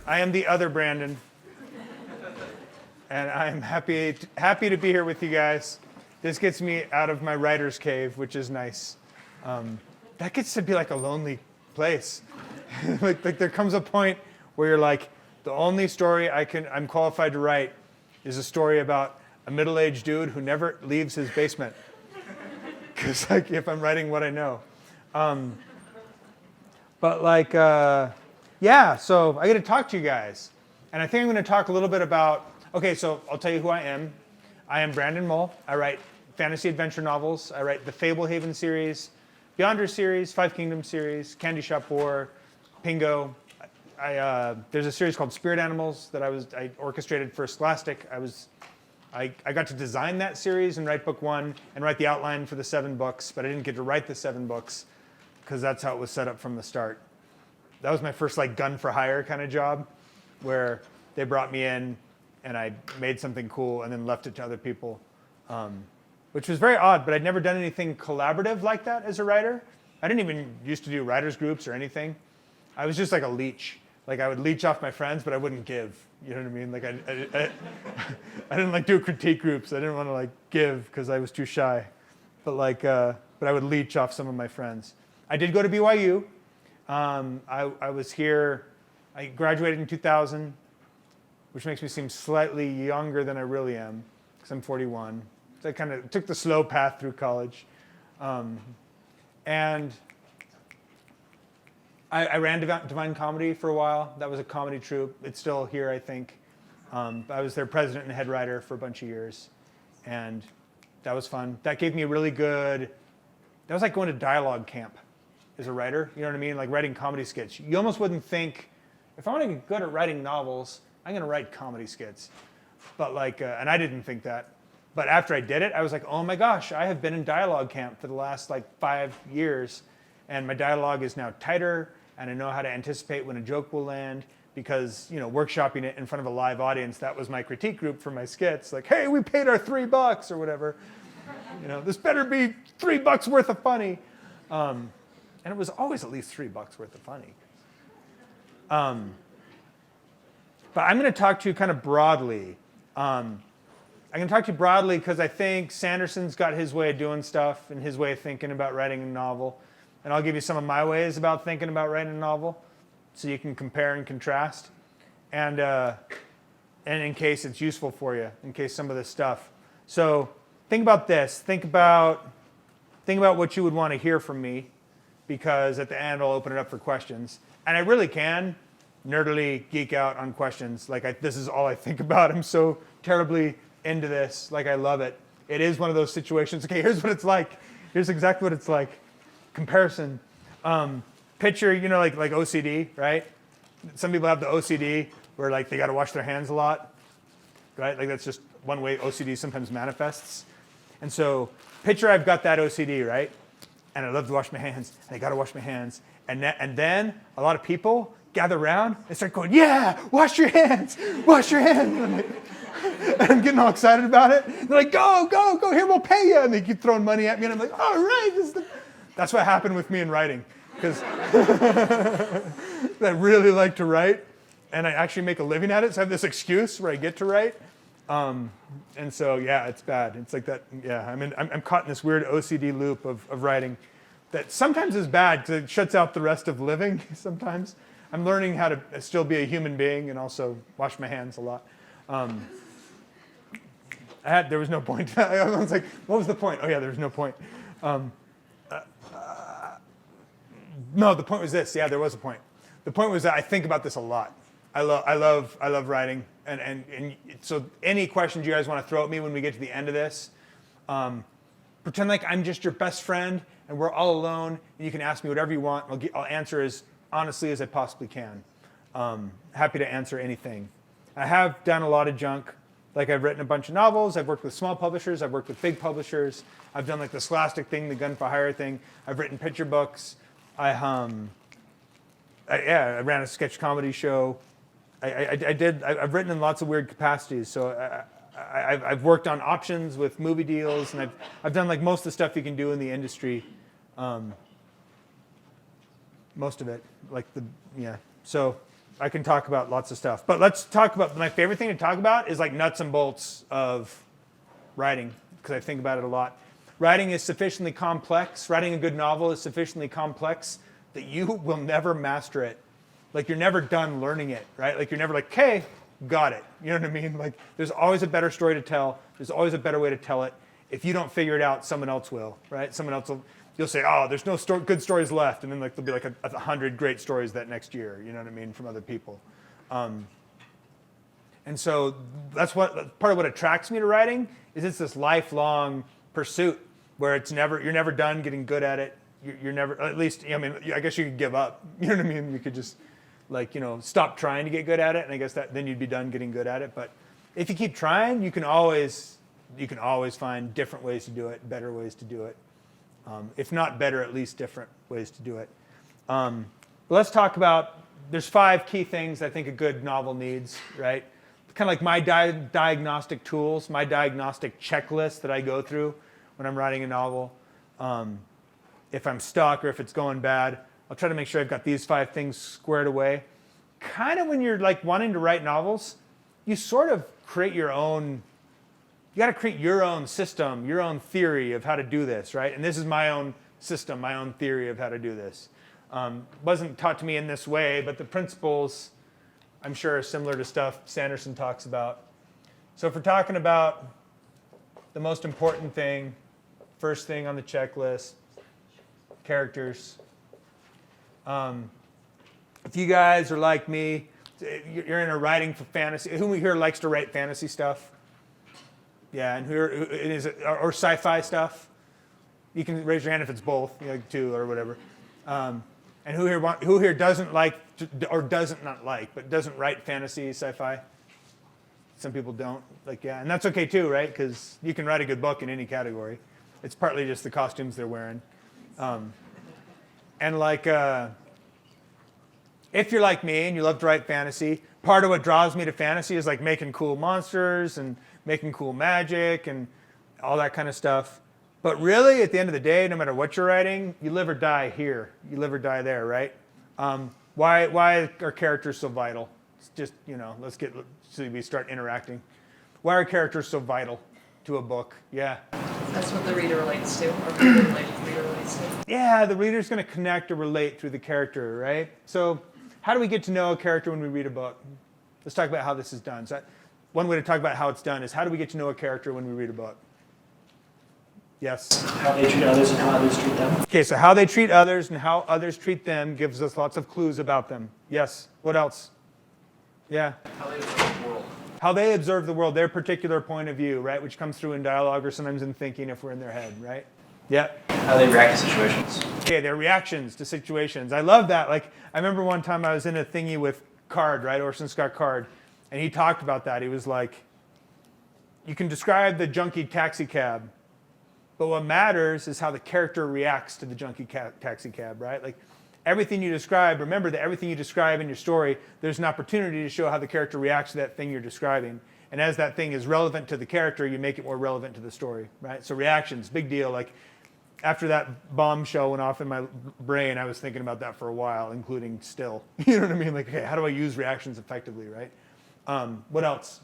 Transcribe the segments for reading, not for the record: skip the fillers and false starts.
I am the other Brandon. And I'm happy to be here with you guys. This gets me out of my writer's cave, which is nice. That gets to be like a lonely place. like there comes a point where you're like, the only story I'm qualified to write is a story about a middle-aged dude who never leaves his basement. Because like if I'm writing what I know. Yeah, so I get to talk to you guys. And I think I'm going to talk a little bit about, okay, so I'll tell you who I am. I am Brandon Mull. I write fantasy adventure novels. I write the Fablehaven series, Beyonder series, Five Kingdoms series, Candy Shop War, Pingo. There's a series called Spirit Animals that I orchestrated for Scholastic. I got to design that series and write book 1 and write the outline for the 7 books, but I didn't get to write the 7 books because that's how it was set up from the start. That was my first like gun for hire kind of job, where they brought me in and I made something cool and then left it to other people, which was very odd, but I'd never done anything collaborative like that as a writer. I didn't even used to do writers groups or anything. I was just like a leech. Like I would leech off my friends, but I wouldn't give. You know what I mean? Like I didn't like do critique groups. I didn't want to like give because I was too shy. But I would leech off some of my friends. I did go to BYU. I was here. I graduated in 2000, which makes me seem slightly younger than I really am, because I'm 41. So I kind of took the slow path through college. And I ran Divine Comedy for a while. That was a comedy troupe. It's still here, I think. I was their president and head writer for a bunch of years. And that was fun. That gave me a really good, that was like going to dialogue camp as a writer. You know what I mean? Like writing comedy skits. You almost wouldn't think, if I want to get good at writing novels, I'm going to write comedy skits. But and I didn't think that. But after I did it, I was like, oh my gosh, I have been in dialogue camp for the last 5 years. And my dialogue is now tighter. And I know how to anticipate when a joke will land, because workshopping it in front of a live audience, that was my critique group for my skits. Like, hey, we paid our $3 or whatever. This better be $3 worth of funny. And it was always at least $3 worth of funny. But I'm going to talk to you kind of broadly. I'm going to talk to you broadly because I think Sanderson's got his way of doing stuff and his way of thinking about writing a novel. And I'll give you some of my ways about thinking about writing a novel so you can compare and contrast. And in case it's useful for you, in case some of this stuff. So think about this. Think about what you would want to hear from me, because at the end I'll open it up for questions. And I really can nerdily geek out on questions. This is all I think about. I'm so terribly into this. I love it. It is one of those situations. Okay, here's what it's like. Here's exactly what it's like. Comparison. Picture, like OCD, right? Some people have the OCD where they got to wash their hands a lot, right? That's just one way OCD sometimes manifests. And so picture I've got that OCD, right? And I love to wash my hands, and I got to wash my hands. And then a lot of people gather around and start going, yeah, wash your hands, wash your hands. And I'm getting all excited about it. They're like, go, here, we'll pay you. And they keep throwing money at me, and I'm like, all right. That's what happened with me in writing, because I really like to write, and I actually make a living at it, so I have this excuse where I get to write. And so, yeah, it's bad. It's like that, yeah, I'm caught in this weird OCD loop of writing that sometimes is bad because it shuts out the rest of living sometimes. I'm learning how to still be a human being and also wash my hands a lot. There was no point. I was like, what was the point? Oh, yeah, there was no point. No, the point was this. Yeah, there was a point. The point was that I think about this a lot. I love writing, and so any questions you guys want to throw at me when we get to the end of this, pretend like I'm just your best friend and we're all alone, and you can ask me whatever you want. I'll answer as honestly as I possibly can. Happy to answer anything. I have done a lot of junk. I've written a bunch of novels. I've worked with small publishers. I've worked with big publishers. I've done the Scholastic thing, the gun for hire thing. I've written picture books. I ran a sketch comedy show. I've written in lots of weird capacities. So I've worked on options with movie deals, and I've done most of the stuff you can do in the industry. Most of it, So I can talk about lots of stuff. But let's talk about, my favorite thing to talk about is like nuts and bolts of writing, because I think about it a lot. Writing is sufficiently complex. Writing a good novel is sufficiently complex that you will never master it. Like you're never done learning it, right? Like you're never like, okay, got it. You know what I mean? Like there's always a better story to tell. There's always a better way to tell it. If you don't figure it out, someone else will, right? Someone else will, you'll say, oh, there's no good stories left. And then like there'll be like 100 great stories that next year, you know what I mean, from other people. And so that's what, part of what attracts me to writing is it's this lifelong pursuit where you're never done getting good at it. You're never, at least, I mean, I guess you could give up. You know what I mean? You could just like, stop trying to get good at it. And I guess then you'd be done getting good at it. But if you keep trying, you can always find different ways to do it, better ways to do it. If not better, at least different ways to do it. Let's talk about, there's 5 key things I think a good novel needs, right? Kind of like my diagnostic tools, my diagnostic checklist that I go through when I'm writing a novel. If I'm stuck or if it's going bad, I'll try to make sure I've got these 5 things squared away. Kind of when you're like wanting to write novels, you sort of create your own, you got to create your own system, your own theory of how to do this, right? And this is my own system, my own theory of how to do this. Wasn't taught to me in this way, but the principles, I'm sure, are similar to stuff Sanderson talks about. So if we're talking about the most important thing, first thing on the checklist, characters. If you guys are like me, you're in a writing for fantasy. Who here likes to write fantasy stuff? Yeah, and or sci-fi stuff? You can raise your hand if it's both, like 2 or whatever. And who here doesn't like or doesn't not like, but doesn't write fantasy, sci-fi? Some people don't. Like, yeah, and that's okay too, right? Because you can write a good book in any category. It's partly just the costumes they're wearing. And like, if you're like me and you love to write fantasy, part of what draws me to fantasy is like making cool monsters and making cool magic and all that kind of stuff. But really, at the end of the day, no matter what you're writing, you live or die here. You live or die there, right? Why are characters so vital? It's just, so we start interacting. Why are characters so vital to a book? Yeah. That's what the reader relates to, or the reader relates to. Yeah, the reader's going to connect or relate through the character, right? So how do we get to know a character when we read a book? Let's talk about how this is done. So one way to talk about how it's done is how do we get to know a character when we read a book? Yes? How they treat others and how others treat them. Okay, so how they treat others and how others treat them gives us lots of clues about them. Yes? What else? Yeah? How they observe the world. How they observe the world, their particular point of view, right? Which comes through in dialogue or sometimes in thinking if we're in their head, right? Yeah? How they react to situations. Okay, their reactions to situations. I love that. Like, I remember one time I was in a thingy with Card, right? Orson Scott Card. And he talked about that. He was like, you can describe the junkie taxi cab, but what matters is how the character reacts to the junkie taxi cab, right? Like, everything you describe, remember that everything you describe in your story, there's an opportunity to show how the character reacts to that thing you're describing. And as that thing is relevant to the character, you make it more relevant to the story, right? So reactions, big deal. Like, after that bombshell went off in my brain, I was thinking about that for a while, including still. You know what I mean? Like, okay, how do I use reactions effectively, right? What else?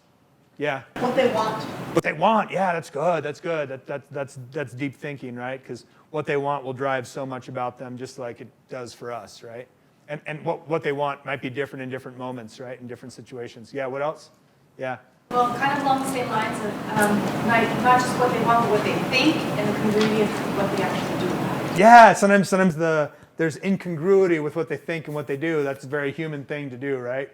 Yeah? What they want. What they want, yeah, that's good, that's good. That's deep thinking, right? Because what they want will drive so much about them, just like it does for us, right? And what they want might be different in different moments, right? In different situations. Yeah, what else? Yeah? Well, kind of along the same lines of not just what they want, but what they think, and the congruity of what they actually do about it. Yeah, sometimes there's incongruity with what they think and what they do. That's a very human thing to do, right?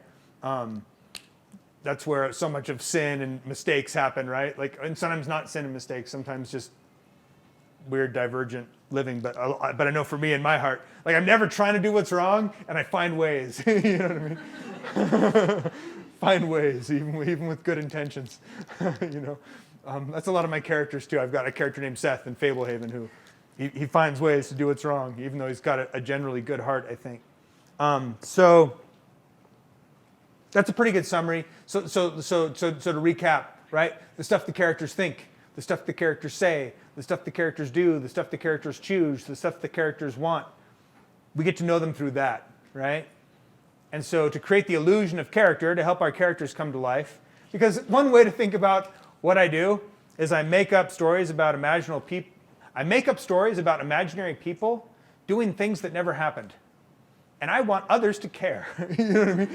That's where so much of sin and mistakes happen, right? Like, and sometimes not sin and mistakes, sometimes just weird divergent living. But I know for me in my heart, like, I'm never trying to do what's wrong, and I find ways. You know what I mean? Find ways, even with good intentions. That's a lot of my characters too. I've got a character named Seth in Fablehaven who he finds ways to do what's wrong, even though he's got a generally good heart, I think. So that's a pretty good summary. So to recap, right? The stuff the characters think, the stuff the characters say, the stuff the characters do, the stuff the characters choose, the stuff the characters want. We get to know them through that, right? And so to create the illusion of character, to help our characters come to life, because one way to think about what I do is I make up stories about imaginary people doing things that never happened. And I want others to care. You know what I mean?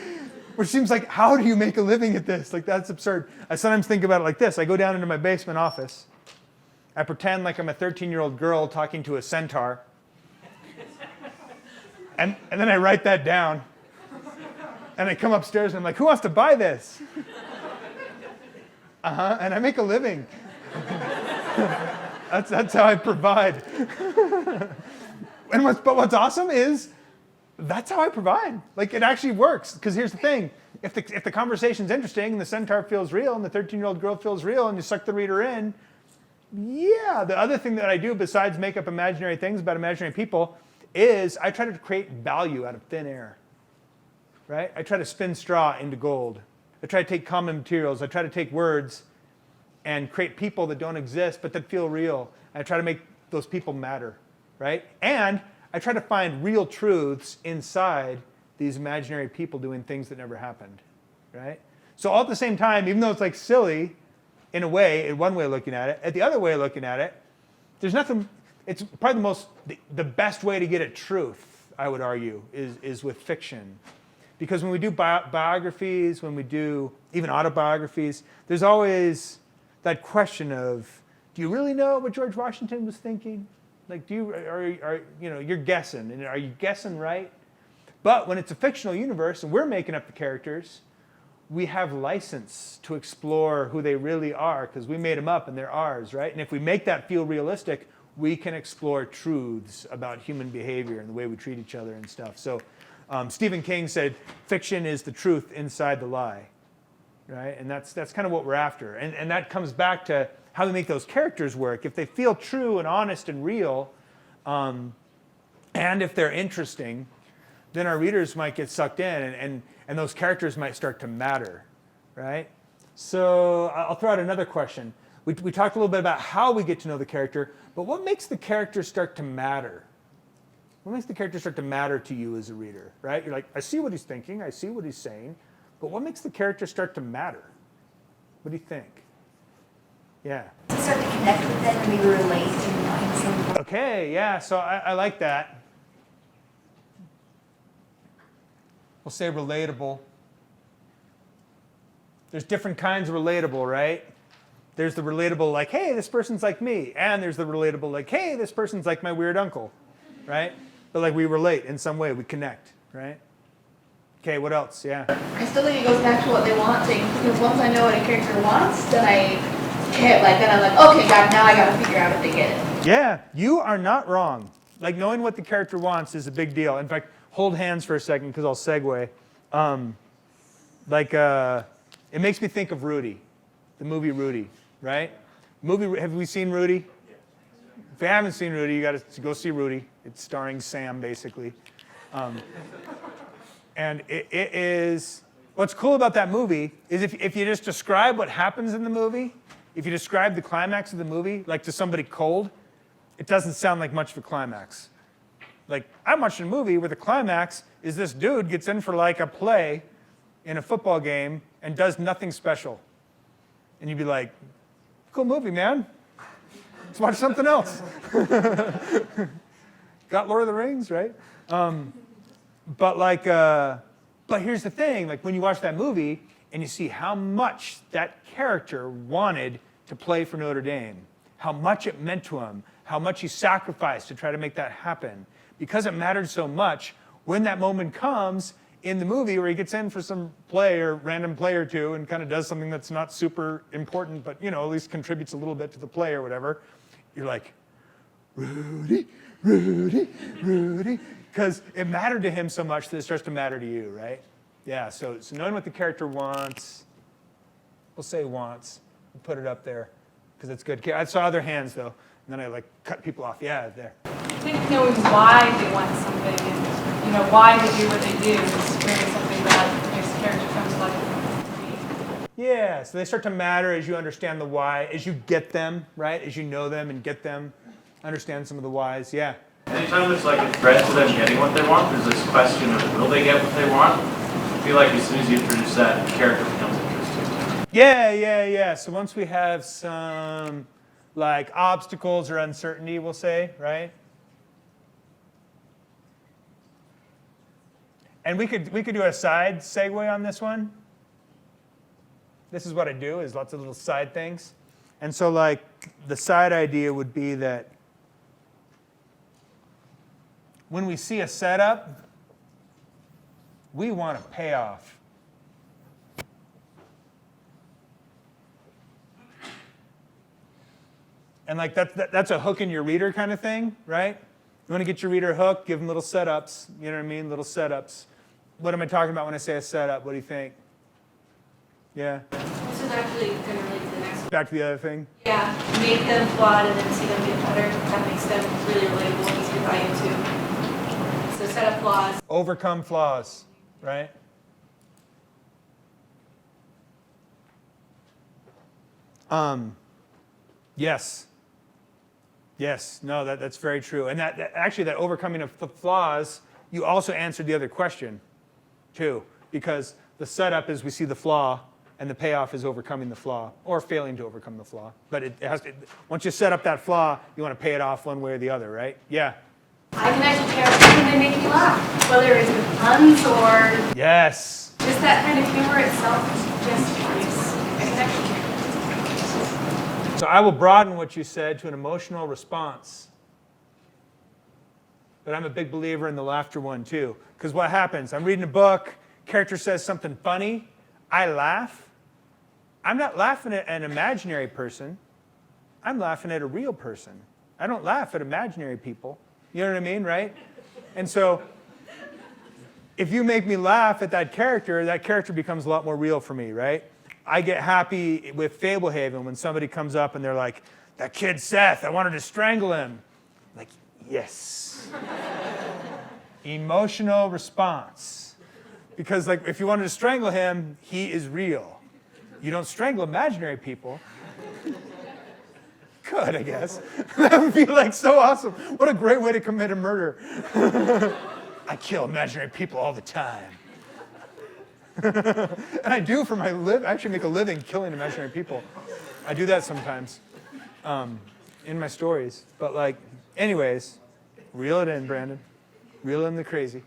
Which seems like, how do you make a living at this? Like, that's absurd. I sometimes think about it like this. I go down into my basement office. I pretend like I'm a 13-year-old girl talking to a centaur. And then I write that down. And I come upstairs and I'm like, who wants to buy this? And I make a living. That's how I provide. But what's awesome is that's how I provide. Like, it actually works. Because here's the thing. If the conversation's interesting and the centaur feels real and the 13-year-old girl feels real and you suck the reader in, yeah, the other thing that I do besides make up imaginary things about imaginary people is I try to create value out of thin air. Right? I try to spin straw into gold. I try to take common materials. I try to take words and create people that don't exist but that feel real. And I try to make those people matter. Right? And I try to find real truths inside these imaginary people doing things that never happened. Right? So all at the same time, even though it's like silly in a way, in one way of looking at it, at the other way of looking at it, there's nothing, it's probably the best way to get at truth, I would argue, is with fiction. Because when we do biographies, when we do even autobiographies, there's always that question of, do you really know what George Washington was thinking? Like, you're guessing, and are you guessing right? But when it's a fictional universe and we're making up the characters, we have license to explore who they really are because we made them up and they're ours, right? And if we make that feel realistic, we can explore truths about human behavior and the way we treat each other and stuff. So Stephen King said, fiction is the truth inside the lie, right? And that's kind of what we're after. And that comes back to how we make those characters work. If they feel true and honest and real, and if they're interesting, then our readers might get sucked in and those characters might start to matter, right? So I'll throw out another question. We talked a little bit about how we get to know the character, but what makes the character start to matter? What makes the character start to matter to you as a reader, right? You're like, I see what he's thinking, I see what he's saying, but what makes the character start to matter? What do you think? Yeah. To start to connect with them and maybe relate in the same way. Okay, yeah, so I like that. We'll say relatable. There's different kinds of relatable, right? There's the relatable like, hey, this person's like me. And there's the relatable like, hey, this person's like my weird uncle, right? But like we relate in some way, we connect, right? Okay, what else? Yeah. I still think it goes back to what they want things, because once I know what a character wants, then I'm like, okay, God, now I gotta figure out if they get it. Yeah, you are not wrong. Like knowing what the character wants is a big deal. In fact, hold hands for a second because I'll segue. It makes me think of Rudy, the movie Rudy, right? Have we seen Rudy? If you haven't seen Rudy, you got to go see Rudy. It's starring Sam, basically. And it is, what's cool about that movie is if you just describe what happens in the movie, if you describe the climax of the movie, like to somebody cold, it doesn't sound like much of a climax. Like, I'm watching a movie where the climax is this dude gets in for like a play in a football game and does nothing special. And you'd be like, cool movie, man. Let's watch something else. Got Lord of the Rings, right? But here's the thing. Like when you watch that movie and you see how much that character wanted to play for Notre Dame, how much it meant to him, how much he sacrificed to try to make that happen. Because it mattered so much, when that moment comes in the movie where he gets in for some play or random play or two and kind of does something that's not super important, but at least contributes a little bit to the play or whatever, you're like, Rudy, Rudy, Rudy. Because it mattered to him so much that it starts to matter to you, right? Yeah, so knowing what the character wants, we'll say wants, we'll put it up there because it's good. I saw other hands though, and then I cut people off. Yeah, there. I think knowing why they want something and why they do what they do is really something that makes the character come to life. Yeah, so they start to matter as you understand the why, as you get them, right? As you know them and get them, understand some of the whys. Yeah. Anytime there's like a threat to them getting what they want, there's this question of will they get what they want? feel like as soon as you introduce that, character becomes interesting. Yeah. So once we have some like obstacles or uncertainty, we'll say, right? And we could do a side segue on this one. This is what I do, is lots of little side things. And so like the side idea would be that when we see a setup, we want a payoff. And like that's a hook in your reader kind of thing, right? You want to get your reader hooked, give them little setups, you know what I mean? Little setups. What am I talking about when I say a setup? What do you think? Yeah? This is actually going to relate to the next one. Back to the other thing? Yeah, make them flawed and then see them get better. That makes them really relatable and easy to buy into. So set up flaws. Overcome flaws, right? Yes. Yes, no, that's very true. And that actually, that overcoming of flaws, you also answered the other question, too. Because the setup is we see the flaw, and the payoff is overcoming the flaw, or failing to overcome the flaw. But it has to, once you set up that flaw, you want to pay it off one way or the other, right? Yeah? I can actually characters when they make me laugh, whether it's with puns or Yes. just that kind of humor itself is just nice. I can actually characters. So I will broaden what you said to an emotional response. But I'm a big believer in the laughter one, too. Because what happens? I'm reading a book, character says something funny, I laugh. I'm not laughing at an imaginary person. I'm laughing at a real person. I don't laugh at imaginary people. You know what I mean, right? And so if you make me laugh at that character becomes a lot more real for me, right? I get happy with Fablehaven when somebody comes up and they're like, that kid Seth, I wanted to strangle him. Like, yes. Emotional response. Because like, if you wanted to strangle him, he is real. You don't strangle imaginary people. Could, I guess. That would be like so awesome. What a great way to commit a murder. I kill imaginary people all the time. And I do for my I actually make a living killing imaginary people. I do that sometimes in my stories. But like, anyways, reel it in, Brandon. Reel in the crazy.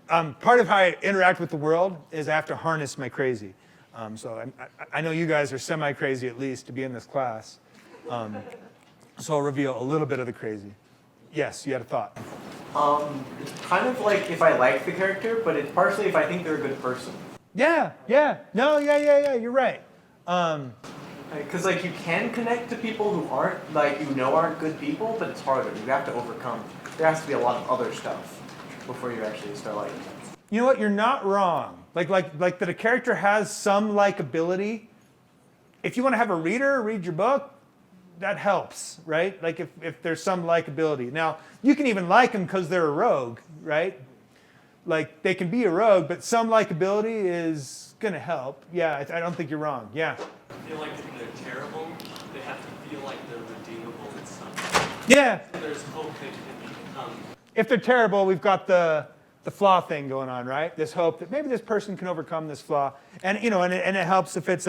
Part of how I interact with the world is I have to harness my crazy. So I know you guys are semi-crazy at least to be in this class. So I'll reveal a little bit of the crazy. Yes, you had a thought. It's kind of like if I like the character, but it's partially if I think they're a good person. Yeah. No, you're right. Because like you can connect to people who aren't, like aren't good people, but it's harder. You have to overcome. There has to be a lot of other stuff before you actually start liking them. You know what? You're not wrong. Like that a character has some likability. If you want to have a reader read your book, that helps, right? Like if there's some likability. Now, you can even like them because they're a rogue, right? Like they can be a rogue, but some likability is going to help. Yeah, I don't think you're wrong. Yeah. I feel like if they're terrible, they have to feel like they're redeemable in some way. Yeah. There's hope they can become. If they're terrible, we've got the flaw thing going on, right? This hope that maybe this person can overcome this flaw. And and it helps if it's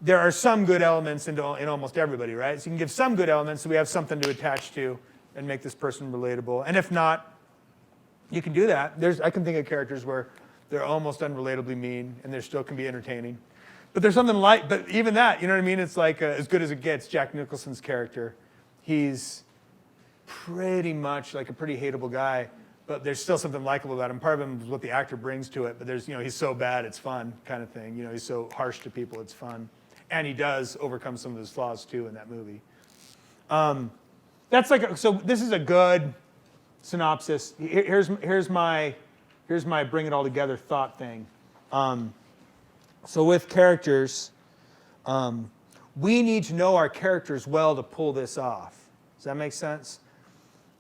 there are some good elements in almost everybody, right? So you can give some good elements so we have something to attach to and make this person relatable. And if not, you can do that. I can think of characters where they're almost unrelatably mean and they still can be entertaining. But there's something but even that, you know what I mean? It's like as good as it gets, Jack Nicholson's character. He's pretty much like a pretty hateable guy, but there's still something likable about him. Part of him is what the actor brings to it, but there's, he's so bad, it's fun kind of thing. He's so harsh to people, it's fun. And he does overcome some of his flaws too in that movie. So this is a good synopsis. Here's my bring it all together thought thing. So with characters, we need to know our characters well to pull this off. Does that make sense?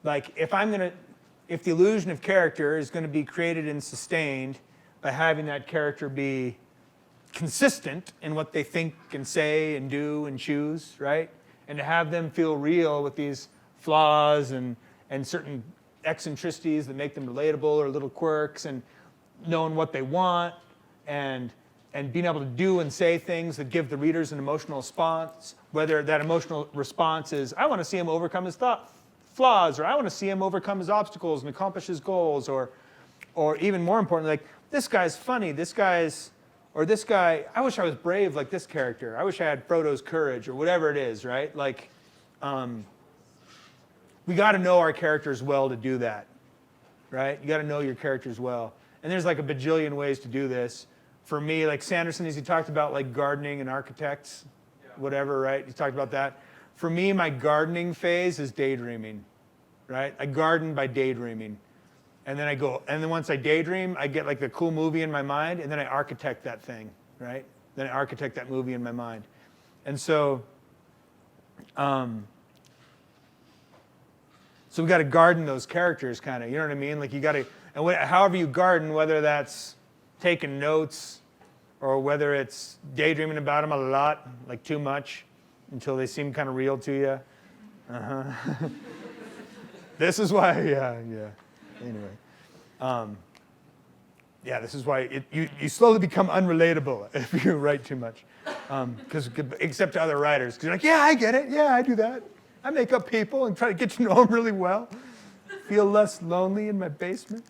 Like if the illusion of character is going to be created and sustained by having that character be consistent in what they think and say and do and choose, right? And to have them feel real with these flaws and certain eccentricities that make them relatable or little quirks. And knowing what they want and being able to do and say things that give the readers an emotional response, whether that emotional response is, I want to see him overcome his flaws, or I want to see him overcome his obstacles and accomplish his goals, or even more importantly, like, this guy's funny, this guy, I wish I was brave like this character. I wish I had Frodo's courage, or whatever it is, right? Like, we got to know our characters well to do that, right? You got to know your characters well. And there's like a bajillion ways to do this. For me, like Sanderson, as he talked about like gardening and architects, whatever, right? He talked about that. For me, my gardening phase is daydreaming, right? I garden by daydreaming. And then once I daydream, I get like the cool movie in my mind, and then I architect that thing, right? Then I architect that movie in my mind. And so we got to garden those characters, kind of. You know what I mean? Like, you got to, and however you garden, whether that's taking notes or whether it's daydreaming about them a lot, like too much, until they seem kind of real to you. This is why, yeah. Anyway, this is why you slowly become unrelatable if you write too much, except to other writers, because you're like, yeah, I get it, yeah, I do that. I make up people and try to get to know them really well. Feel less lonely in my basement.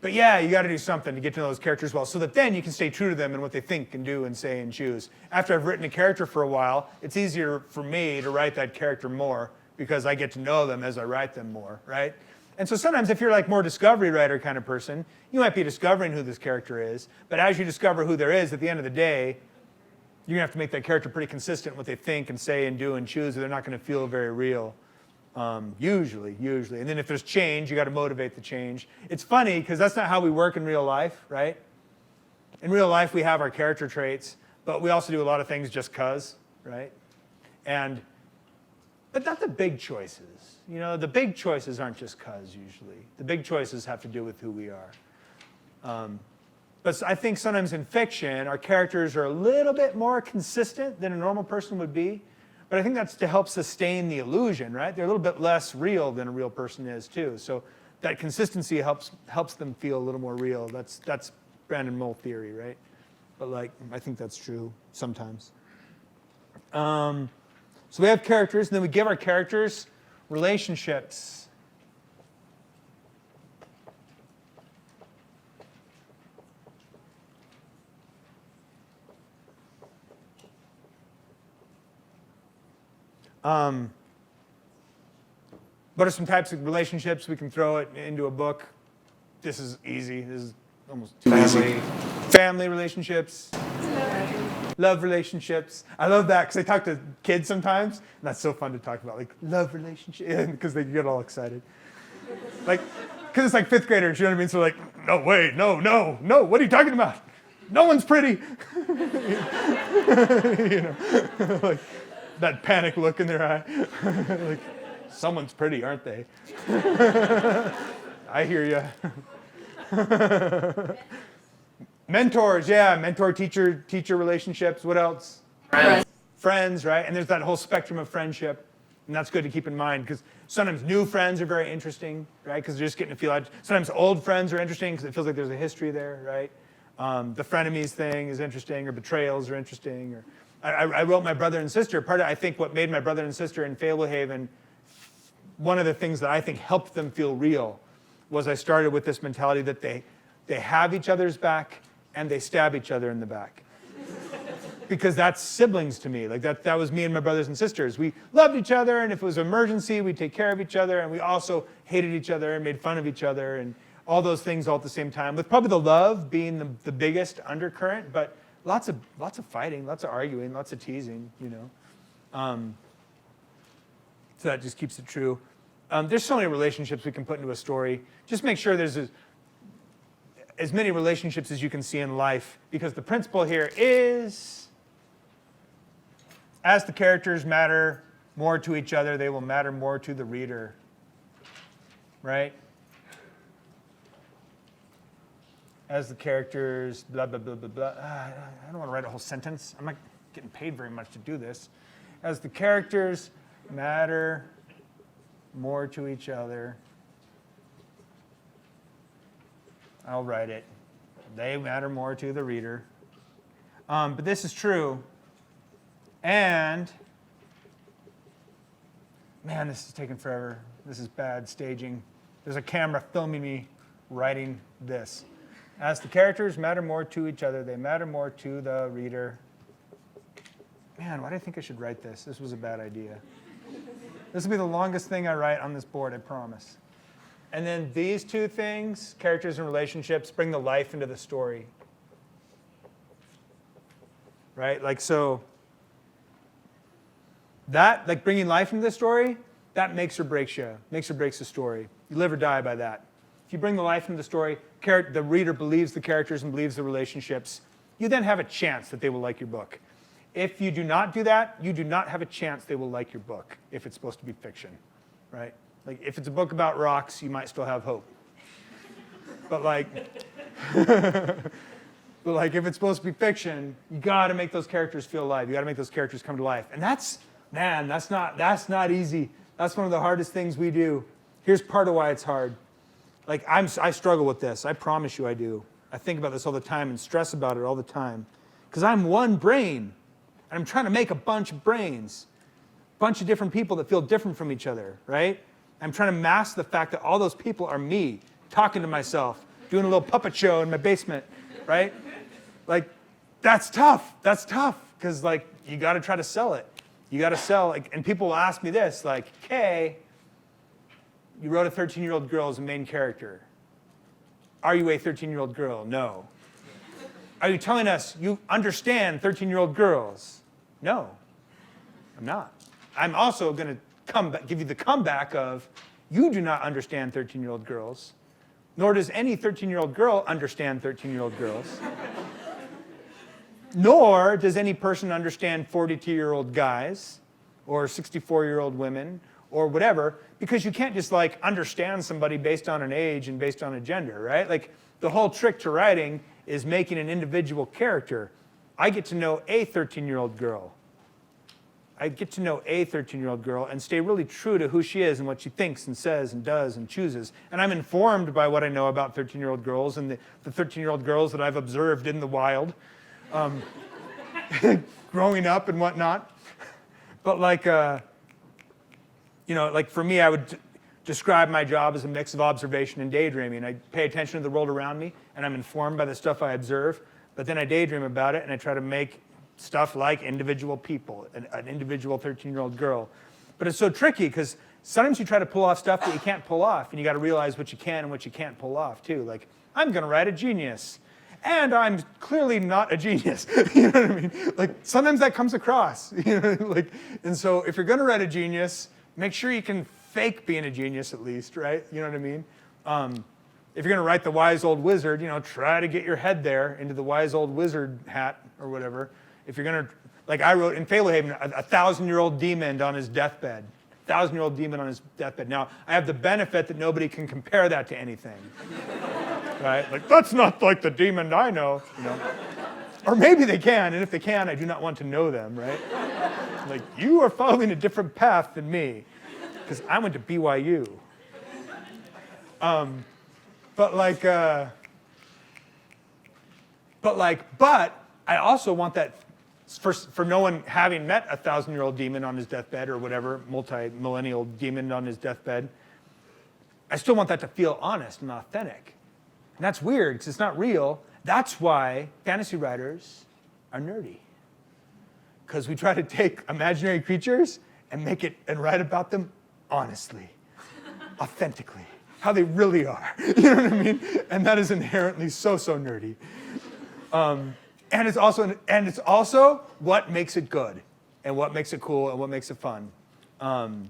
But yeah, you got to do something to get to know those characters well, so that then you can stay true to them and what they think and do and say and choose. After I've written a character for a while, it's easier for me to write that character more because I get to know them as I write them more, right? And so sometimes if you're like more discovery writer kind of person, you might be discovering who this character is, but as you discover who there is, at the end of the day, you're going to have to make that character pretty consistent in what they think and say and do and choose, or they're not going to feel very real. Usually. And then if there's change, you got to motivate the change. It's funny because that's not how we work in real life, right? In real life, we have our character traits, but we also do a lot of things just cause, right? But not the big choices. You know, the big choices aren't just cause usually. The big choices have to do with who we are. But I think sometimes in fiction, our characters are a little bit more consistent than a normal person would be. But I think that's to help sustain the illusion, right? They're a little bit less real than a real person is too. So that consistency helps them feel a little more real. That's Brandon Mull theory, right? But like, I think that's true sometimes. So we have characters, and then we give our characters relationships. What are some types of relationships? We can throw it into a book. This is easy. This is almost too easy. Family relationships. Love relationships. I love that because I talk to kids sometimes, and that's so fun to talk about, like love relationships, because they get all excited. Like, because it's like fifth graders, you know what I mean? So like, no, wait, no, what are you talking about? No one's pretty. You know, like that panic look in their eye. Like, someone's pretty, aren't they? I hear you. Mentors, yeah, mentor-teacher relationships. What else? Friends, right? And there's that whole spectrum of friendship. And that's good to keep in mind, because sometimes new friends are very interesting, right? Because they're just getting to feel out. Sometimes old friends are interesting because it feels like there's a history there, right? The frenemies thing is interesting, or betrayals are interesting. Or I wrote My Brother and Sister. I think what made My Brother and Sister in Fablehaven, one of the things that I think helped them feel real was I started with this mentality that they have each other's back and they stab each other in the back. Because that's siblings to me. Like that was me and my brothers and sisters. We loved each other, and if it was an emergency, we'd take care of each other, and we also hated each other and made fun of each other, and all those things all at the same time, with probably the love being the biggest undercurrent, but lots of fighting, lots of arguing, lots of teasing, you know. So that just keeps it true. There's so many relationships we can put into a story. Just make sure there's as many relationships as you can see in life, because the principle here is, as the characters matter more to each other, they will matter more to the reader, right? As the characters, blah, blah, blah, blah, blah. I don't want to write a whole sentence. I'm not getting paid very much to do this. As the characters matter more to each other. I'll write it. They matter more to the reader. But this is true. And, man, this is taking forever. This is bad staging. There's a camera filming me writing this. As the characters matter more to each other, they matter more to the reader. Man, why do I think I should write this? This was a bad idea. This will be the longest thing I write on this board, I promise. And then these two things, characters and relationships, bring the life into the story. Right? Like, so that, like bringing life into the story, that makes or breaks you, makes or breaks the story. You live or die by that. If you bring the life into the story, the reader believes the characters and believes the relationships, you then have a chance that they will like your book. If you do not do that, you do not have a chance they will like your book if it's supposed to be fiction, right? Like if it's a book about rocks, you might still have hope. But like, if it's supposed to be fiction, you got to make those characters feel alive. You got to make those characters come to life. And that's not easy. That's one of the hardest things we do. Here's part of why it's hard. Like I struggle with this. I promise you I do. I think about this all the time and stress about it all the time. Because I'm one brain. And I'm trying to make a bunch of brains. A bunch of different people that feel different from each other, right? I'm trying to mask the fact that all those people are me, talking to myself, doing a little puppet show in my basement, right? Like, that's tough. That's tough. Because, like, you got to try to sell it. You got to sell, like, and people will ask me this, like, okay, you wrote a 13-year-old girl as a main character. Are you a 13-year-old girl? No. Are you telling us you understand 13-year-old girls? No, I'm not. I'm also going to give you the comeback of, you do not understand 13-year-old girls, nor does any 13-year-old girl understand 13-year-old girls, nor does any person understand 42-year-old guys or 64-year-old women or whatever, because you can't just like understand somebody based on an age and based on a gender, right? Like the whole trick to writing is making an individual character. I get to know a 13-year-old girl. I get to know a 13-year-old girl and stay really true to who she is and what she thinks and says and does and chooses. And I'm informed by what I know about 13-year-old girls and the 13-year-old girls that I've observed in the wild, growing up and whatnot. But like, you know, like for me, I would describe my job as a mix of observation and daydreaming. I pay attention to the world around me, and I'm informed by the stuff I observe, but then I daydream about it, and I try to make stuff like individual people, an individual 13-year-old girl. But it's so tricky, because sometimes you try to pull off stuff that you can't pull off, and you got to realize what you can and what you can't pull off, too. Like, I'm going to write a genius, and I'm clearly not a genius. You know what I mean? Like, sometimes that comes across. You know, like, and so if you're going to write a genius, make sure you can fake being a genius at least, right? You know what I mean? If you're going to write the wise old wizard, you know, try to get your head there into the wise old wizard hat or whatever. If you're going to, like I wrote in Fablehaven, a 1,000-year-old demon on his deathbed. 1,000-year-old demon on his deathbed. Now, I have the benefit that nobody can compare that to anything. Right? Like, that's not like the demon I know, you know. Or maybe they can, and if they can, I do not want to know them, right? Like, you are following a different path than me, because I went to BYU. But I also want that, for no one having met a 1,000-year-old demon on his deathbed or whatever, multi-millennial demon on his deathbed, I still want that to feel honest and authentic. And that's weird, because it's not real. That's why fantasy writers are nerdy. Because we try to take imaginary creatures and make it and write about them honestly, authentically, how they really are. You know what I mean? And that is inherently so nerdy. And it's also what makes it good, and what makes it cool, and what makes it fun. And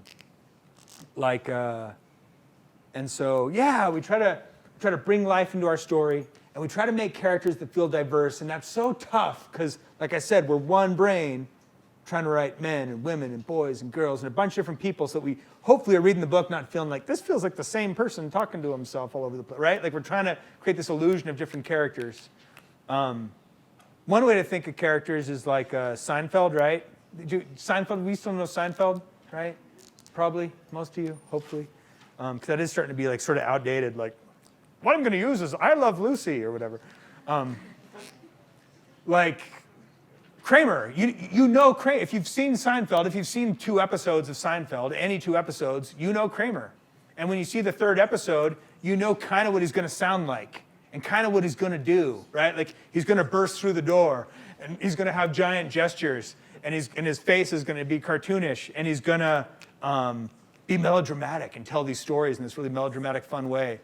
so yeah, we try to bring life into our story, and we try to make characters that feel diverse, and that's so tough because, like I said, we're one brain trying to write men and women and boys and girls and a bunch of different people, so that we hopefully are reading the book not feeling like this feels like the same person talking to himself all over the place, right? Like we're trying to create this illusion of different characters. One way to think of characters is like Seinfeld, right? Seinfeld, we still know Seinfeld, right? probably, most of you, hopefully. Because that is starting to be like sort of outdated, like, what I'm going to use is I Love Lucy or whatever. Like Kramer, you know Kramer. If you've seen Seinfeld, if you've seen 2 episodes of Seinfeld, any 2 episodes, you know Kramer. And when you see the 3rd episode, you know kind of what he's going to sound like and kind of what he's going to do, right? Like he's going to burst through the door and he's going to have giant gestures and his face is going to be cartoonish and he's going to be melodramatic and tell these stories in this really melodramatic, fun way.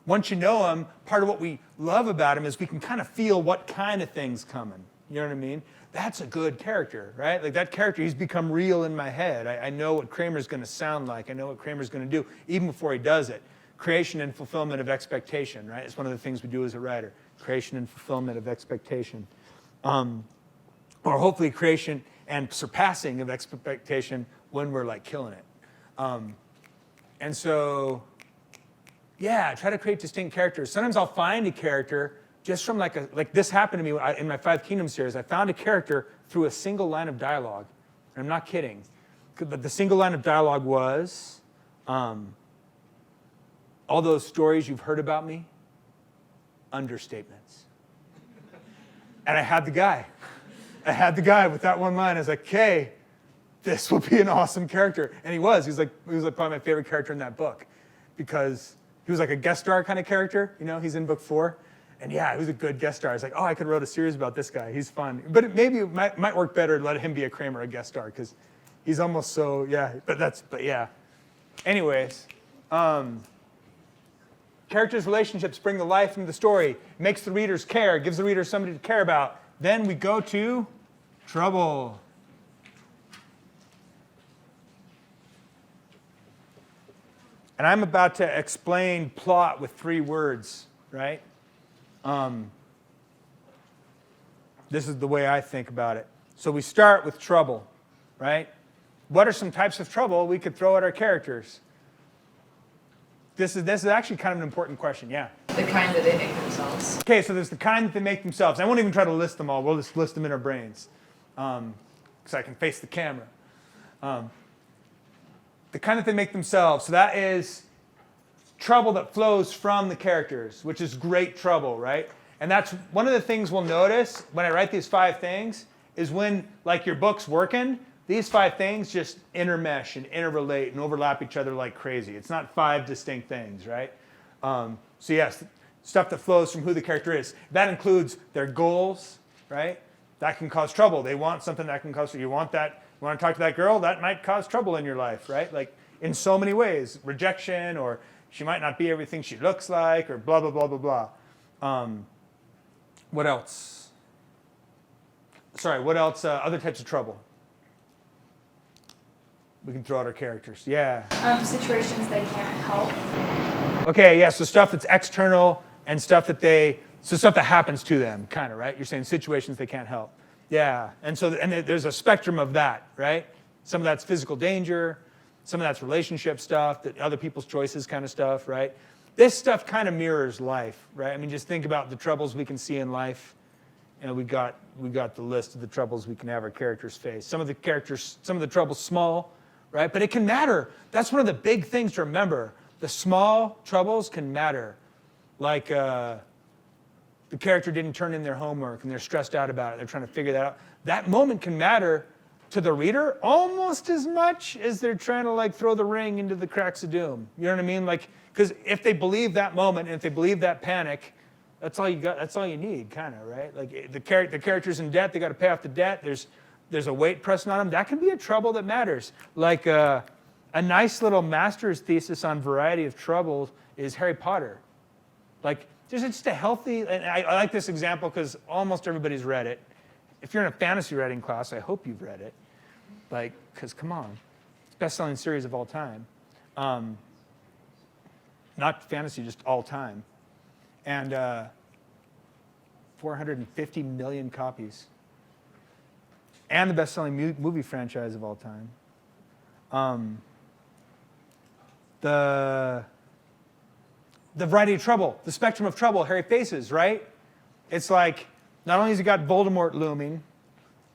Once you know him, part of what we love about him is we can kind of feel what kind of thing's coming. You know what I mean? That's a good character, right? Like that character, he's become real in my head. I know what Kramer's going to sound like. I know what Kramer's going to do, even before he does it. Creation and fulfillment of expectation, right? It's one of the things we do as a writer. Creation and fulfillment of expectation. Or hopefully creation and surpassing of expectation when we're like killing it. And so, yeah, try to create distinct characters. Sometimes I'll find a character just from like this happened to me in my 5 Kingdoms series. I found a character through a single line of dialogue. And I'm not kidding. But the single line of dialogue was, all those stories you've heard about me, understatements. And I had the guy. I had the guy with that one line. I was like, okay, this will be an awesome character. And he was. He was like probably my favorite character in that book because he was like a guest star kind of character. You know, he's in book 4. And yeah, he was a good guest star. I was like, oh, I could write a series about this guy. He's fun. But maybe it might work better to let him be a Kramer, a guest star, because he's almost so, yeah. But yeah. Anyways, characters' relationships bring the life into the story, makes the readers care, gives the reader somebody to care about. Then we go to trouble. And I'm about to explain plot with 3 words, right? This is the way I think about it. So we start with trouble, right? What are some types of trouble we could throw at our characters? This is actually kind of an important question, yeah. The kind that they make themselves. Okay, so there's the kind that they make themselves. I won't even try to list them all. We'll just list them in our brains because I can face the camera. The kind that they make themselves. So that is trouble that flows from the characters, which is great trouble, right? And that's one of the things we'll notice when I write these 5 things is when, like, your book's working, these 5 things just intermesh and interrelate and overlap each other like crazy. It's not 5 distinct things, right? So yes, stuff that flows from who the character is. That includes their goals, right? That can cause trouble. They want something that can cause trouble. You want to talk to that girl? That might cause trouble in your life, right? Like in so many ways. Rejection, or she might not be everything she looks like, or blah, blah, blah, blah, blah. What else? Sorry, what else? Other types of trouble. We can throw out our characters. Yeah. Situations they can't help. Okay, yeah, so stuff that's external and stuff that happens to them, kind of, right? You're saying situations they can't help. Yeah, and there's a spectrum of that, right? Some of that's physical danger, some of that's relationship stuff, that other people's choices kind of stuff, right? This stuff kind of mirrors life, right? I mean, just think about the troubles we can see in life. You know, we got the list of the troubles we can have our characters face. Some of the troubles small, right? But it can matter. That's one of the big things to remember. The small troubles can matter. Like the character didn't turn in their homework and they're stressed out about it. They're trying to figure that out. That moment can matter to the reader almost as much as they're trying to like throw the ring into the cracks of doom. You know what I mean? Like, because if they believe that moment and if they believe that panic, that's all you got. That's all you need, kind of, right? Like the character's in debt. They got to pay off the debt. There's a weight pressing on them. That can be a trouble that matters. Like a nice little master's thesis on variety of troubles is Harry Potter. Like, there's just a healthy, and I like this example because almost everybody's read it. If you're in a fantasy writing class, I hope you've read it. Like, because come on, it's the best-selling series of all time. Not fantasy, just all time. And 450 million copies. And the best-selling movie franchise of all time. The variety of trouble, the spectrum of trouble Harry faces, right? It's like, not only has he got Voldemort looming,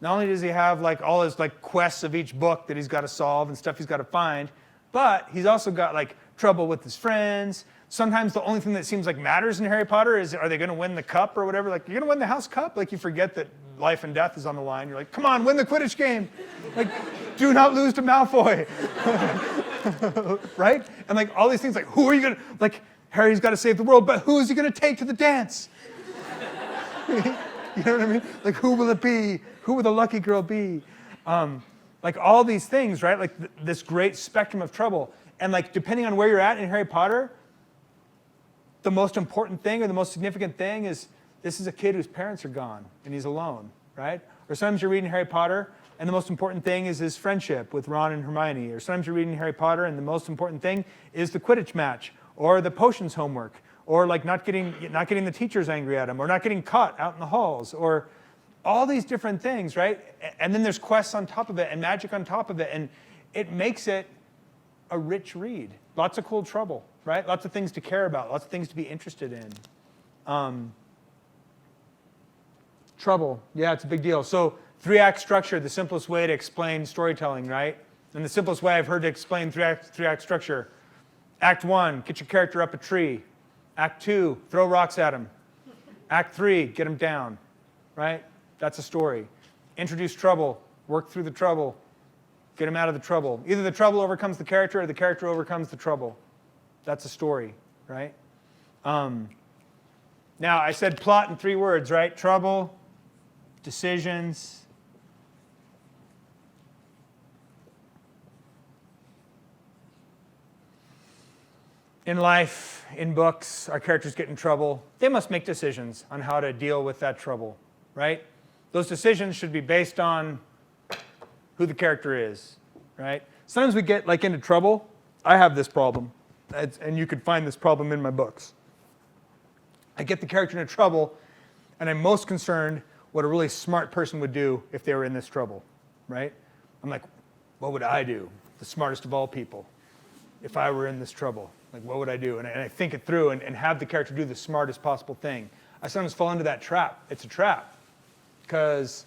Not only does he have like all his like quests of each book that he's got to solve and stuff he's got to find, but he's also got like trouble with his friends. Sometimes the only thing that seems like matters in Harry Potter is, are they going to win the cup or whatever? Like, you're going to win the house cup? Like, you forget that life and death is on the line. You're like, come on, win the Quidditch game. Like, do not lose to Malfoy. Right? And like all these things, like, who are you going to, like, Harry's got to save the world, but who is he going to take to the dance? You know what I mean? Like, who will it be? Who will the lucky girl be? Like all these things, right? Like this great spectrum of trouble. And like, depending on where you're at in Harry Potter, the most important thing or the most significant thing is this is a kid whose parents are gone and he's alone, right? Or sometimes you're reading Harry Potter and the most important thing is his friendship with Ron and Hermione. Or sometimes you're reading Harry Potter and the most important thing is the Quidditch match or the potions homework or like not getting the teachers angry at him or not getting caught out in the halls or all these different things, right? And then there's quests on top of it and magic on top of it, and it makes it a rich read. Lots of cool trouble, right? Lots of things to care about, lots of things to be interested in. Trouble, yeah, it's a big deal. So 3-act structure, the simplest way to explain storytelling, right? And the simplest way I've heard to explain 3-act structure. Act 1, get your character up a tree. Act 2, throw rocks at him. Act 3, get him down, right? That's a story. Introduce trouble, work through the trouble, get him out of the trouble. Either the trouble overcomes the character or the character overcomes the trouble. That's a story, right? Now, I said plot in 3 words, right? Trouble, decisions, in life, in books, our characters get in trouble. They must make decisions on how to deal with that trouble, right? Those decisions should be based on who the character is, right? Sometimes we get like into trouble. I have this problem, and you could find this problem in my books. I get the character into trouble, and I'm most concerned what a really smart person would do if they were in this trouble, right? I'm like, what would I do? The smartest of all people. If I were in this trouble, like what would I do? And I think it through and have the character do the smartest possible thing. I sometimes fall into that trap. It's a trap because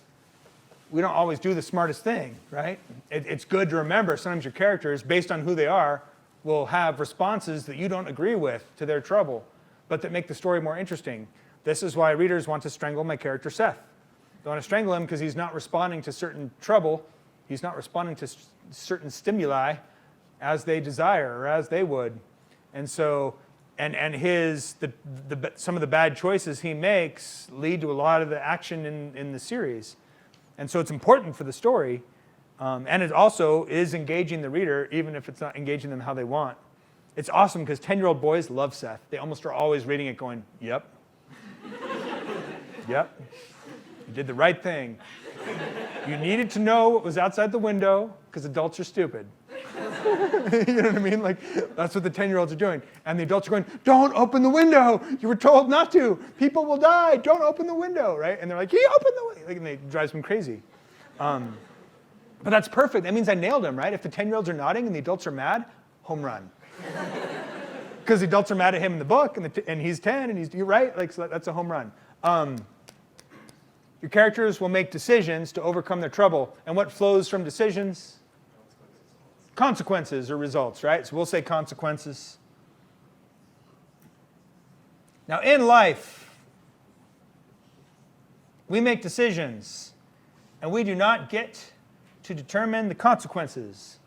we don't always do the smartest thing, right? It's good to remember sometimes your characters, based on who they are, will have responses that you don't agree with to their trouble, but that make the story more interesting. This is why readers want to strangle my character Seth. They want to strangle him because he's not responding to certain trouble. He's not responding to certain stimuli as they desire or as they would. And so, and some of the bad choices he makes lead to a lot of the action in the series. And so it's important for the story. And it also is engaging the reader, even if it's not engaging them how they want. It's awesome because 10-year-old boys love Seth. They almost are always reading it going, yep. Yep. You did the right thing. You needed to know what was outside the window because adults are stupid. You know what I mean? Like, that's what the 10-year-olds are doing. And the adults are going, don't open the window. You were told not to. People will die. Don't open the window, right? And they're like, he opened the window. And it drives them crazy. But that's perfect. That means I nailed him, right? If the 10-year-olds are nodding and the adults are mad, home run. Because the adults are mad at him in the book, and he's 10, and you're right? Like, so that's a home run. Your characters will make decisions to overcome their trouble. And what flows from decisions? Consequences or results, right? So we'll say consequences. Now, in life, we make decisions, and we do not get to determine the consequences.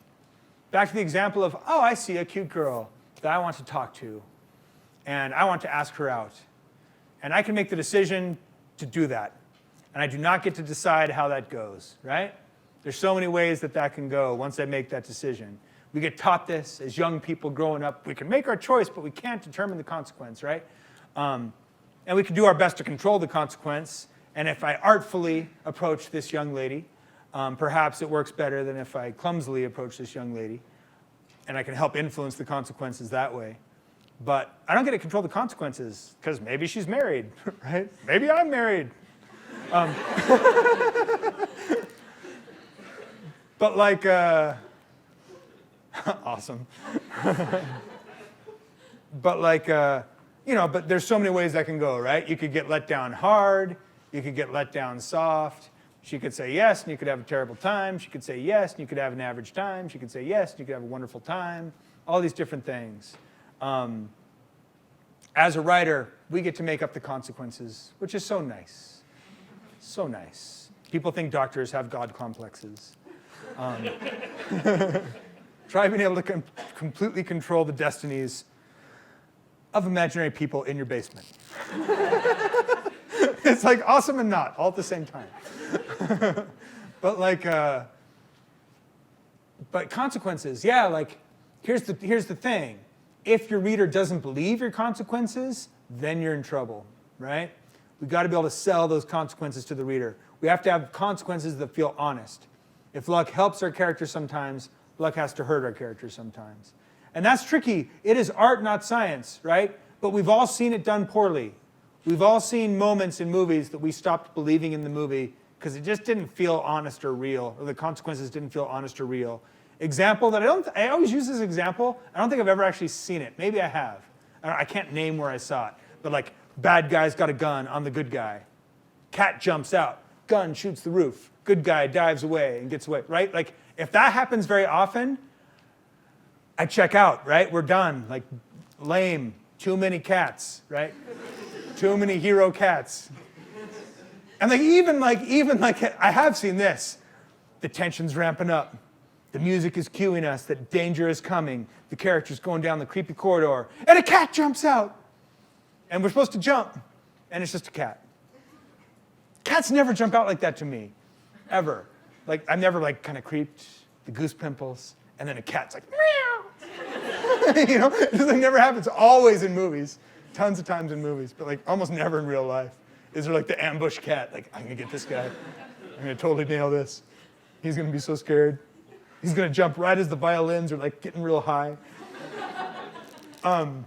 Back to the example of, oh, I see a cute girl that I want to talk to, and I want to ask her out. And I can make the decision to do that. And I do not get to decide how that goes, right? There's so many ways that can go once I make that decision. We get taught this as young people growing up. We can make our choice, but we can't determine the consequence, right? And we can do our best to control the consequence. And if I artfully approach this young lady, perhaps it works better than if I clumsily approach this young lady. And I can help influence the consequences that way. But I don't get to control the consequences because maybe she's married, right? Maybe I'm married. But like, awesome. But like, but there's so many ways that can go, right? You could get let down hard. You could get let down soft. She could say yes, and you could have a terrible time. She could say yes, and you could have an average time. She could say yes, and you could have a wonderful time. All these different things. As a writer, we get to make up the consequences, which is so nice. So nice. People think doctors have God complexes. Try being able to completely control the destinies of imaginary people in your basement. It's like awesome and not, all at the same time. But like, but consequences, yeah, like, here's the thing. If your reader doesn't believe your consequences, then you're in trouble, right? We've got to be able to sell those consequences to the reader. We have to have consequences that feel honest. If luck helps our characters sometimes, luck has to hurt our characters sometimes. And that's tricky. It is art, not science, right? But we've all seen it done poorly. We've all seen moments in movies that we stopped believing in the movie because it just didn't feel honest or real, or the consequences didn't feel honest or real. Example that I always use this example. I don't think I've ever actually seen it. Maybe I have. I can't name where I saw it. But like, bad guy's got a gun on the good guy. Cat jumps out. Gun shoots the roof. Good guy dives away and gets away, right? Like, if that happens very often, I check out, right? We're done. Like, lame. Too many cats, right? Too many hero cats. And even like, I have seen this. The tension's ramping up. The music is cueing us that danger is coming. The character's going down the creepy corridor, and a cat jumps out. And we're supposed to jump, and it's just a cat. Cats never jump out like that to me, ever. Like, I've never like kind of creeped, the goose pimples, and then a cat's like, meow. You know, it just like never happens. Always in movies, tons of times in movies, but like almost never in real life. Is there like the ambush cat? Like, I'm gonna get this guy. I'm gonna totally nail this. He's gonna be so scared. He's gonna jump right as the violins are like getting real high. I'm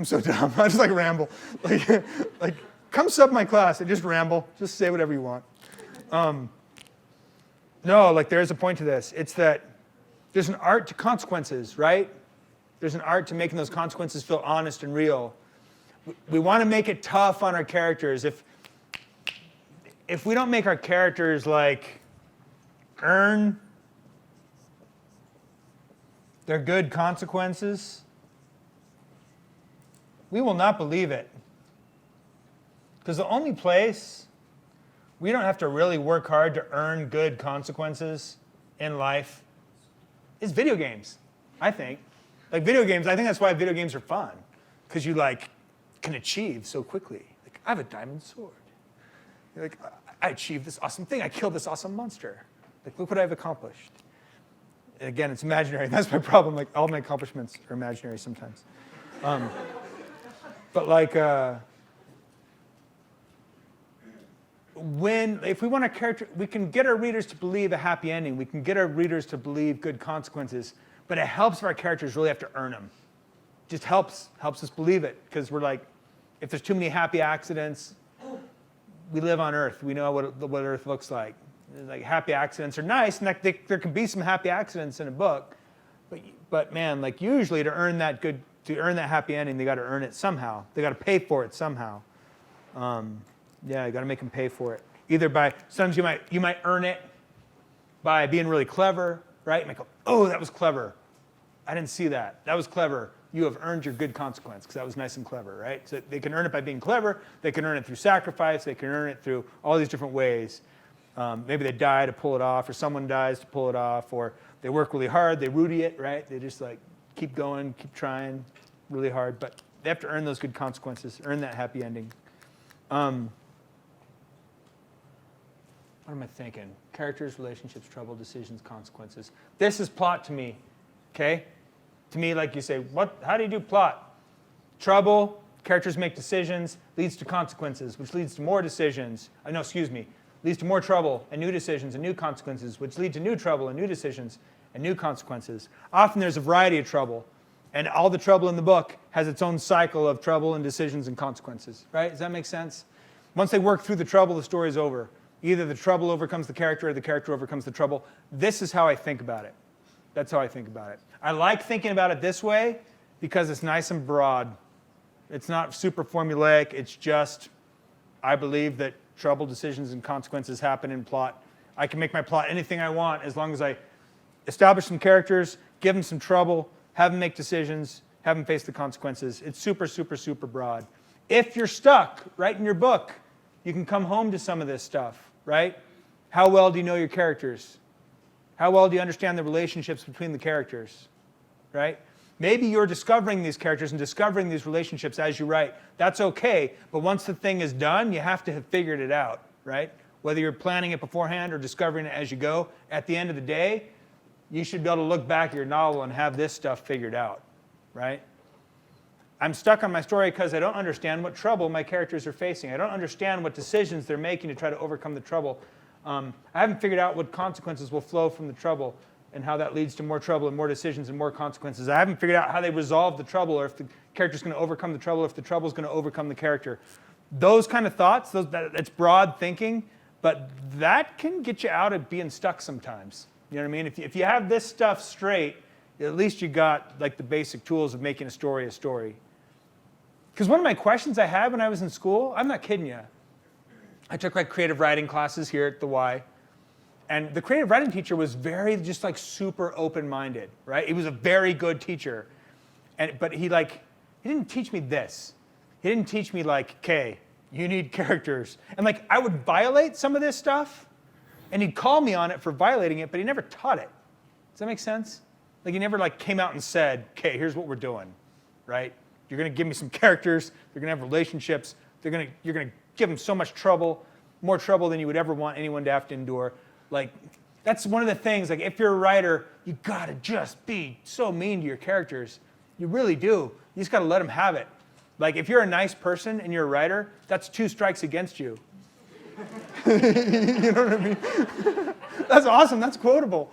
so dumb. I just like ramble. Like come sub my class and just ramble. Just say whatever you want. No, like there is a point to this. It's that there's an art to consequences, right? There's an art to making those consequences feel honest and real. We want to make it tough on our characters. If we don't make our characters like earn their good consequences, we will not believe it. Because the only place we don't have to really work hard to earn good consequences in life is video games, I think. Like video games, I think that's why video games are fun. Because you like can achieve so quickly. Like, I have a diamond sword. You're like, I achieved this awesome thing. I killed this awesome monster. Like, look what I've accomplished. And again, it's imaginary. That's my problem. Like, all my accomplishments are imaginary sometimes. But like, if we want a character, we can get our readers to believe a happy ending. We can get our readers to believe good consequences. But it helps if our characters really have to earn them. Just helps us believe it. Because we're like, if there's too many happy accidents, we live on Earth. We know what Earth looks like. Like, happy accidents are nice, and there can be some happy accidents in a book. But man, like usually to earn that happy ending, they got to earn it somehow. They got to pay for it somehow. Yeah, you got to make them pay for it. Either by sometimes you might earn it by being really clever, right? You might go, oh, that was clever. I didn't see that. That was clever. You have earned your good consequence because that was nice and clever, right? So they can earn it by being clever. They can earn it through sacrifice. They can earn it through all these different ways. Maybe they die to pull it off, or someone dies to pull it off, or they work really hard. They Rudy it, right? They just like keep going, keep trying really hard. But they have to earn those good consequences, earn that happy ending. What am I thinking? Characters, relationships, trouble, decisions, consequences. This is plot to me, okay? To me, like you say, how do you do plot? Trouble, characters make decisions, leads to consequences, which leads to more decisions. Leads to more trouble and new decisions and new consequences, which lead to new trouble and new decisions and new consequences. Often there's a variety of trouble, and all the trouble in the book has its own cycle of trouble and decisions and consequences, right? Does that make sense? Once they work through the trouble, the story's over. Either the trouble overcomes the character or the character overcomes the trouble. This is how I think about it. That's how I think about it. I like thinking about it this way because it's nice and broad. It's not super formulaic. It's just, I believe that trouble, decisions, and consequences happen in plot. I can make my plot anything I want as long as I establish some characters, give them some trouble, have them make decisions, have them face the consequences. It's super, super, super broad. If you're stuck, write in your book. You can come home to some of this stuff, right? How well do you know your characters? How well do you understand the relationships between the characters, right? Maybe you're discovering these characters and discovering these relationships as you write. That's okay, but once the thing is done, you have to have figured it out, right? Whether you're planning it beforehand or discovering it as you go, at the end of the day, you should be able to look back at your novel and have this stuff figured out, right? I'm stuck on my story because I don't understand what trouble my characters are facing. I don't understand what decisions they're making to try to overcome the trouble. I haven't figured out what consequences will flow from the trouble and how that leads to more trouble and more decisions and more consequences. I haven't figured out how they resolve the trouble or if the character's going to overcome the trouble or if the trouble's going to overcome the character. Those kind of thoughts, that's broad thinking, but that can get you out of being stuck sometimes. You know what I mean? If you have this stuff straight, at least you got like the basic tools of making a story a story. Because one of my questions I had when I was in school, I'm not kidding you. I took like creative writing classes here at the Y. And the creative writing teacher was very just like super open-minded, right? He was a very good teacher. But he didn't teach me this. He didn't teach me like, okay, you need characters. And like I would violate some of this stuff and he'd call me on it for violating it, but he never taught it. Does that make sense? Like he never like came out and said, okay, here's what we're doing, right? You're going to give me some characters. They're going to have relationships. You're going to give them so much trouble, more trouble than you would ever want anyone to have to endure. Like, that's one of the things, like if you're a writer, you got to just be so mean to your characters. You really do. You just got to let them have it. Like if you're a nice person and you're a writer, that's 2 strikes against you. You know what I mean? That's awesome. That's quotable.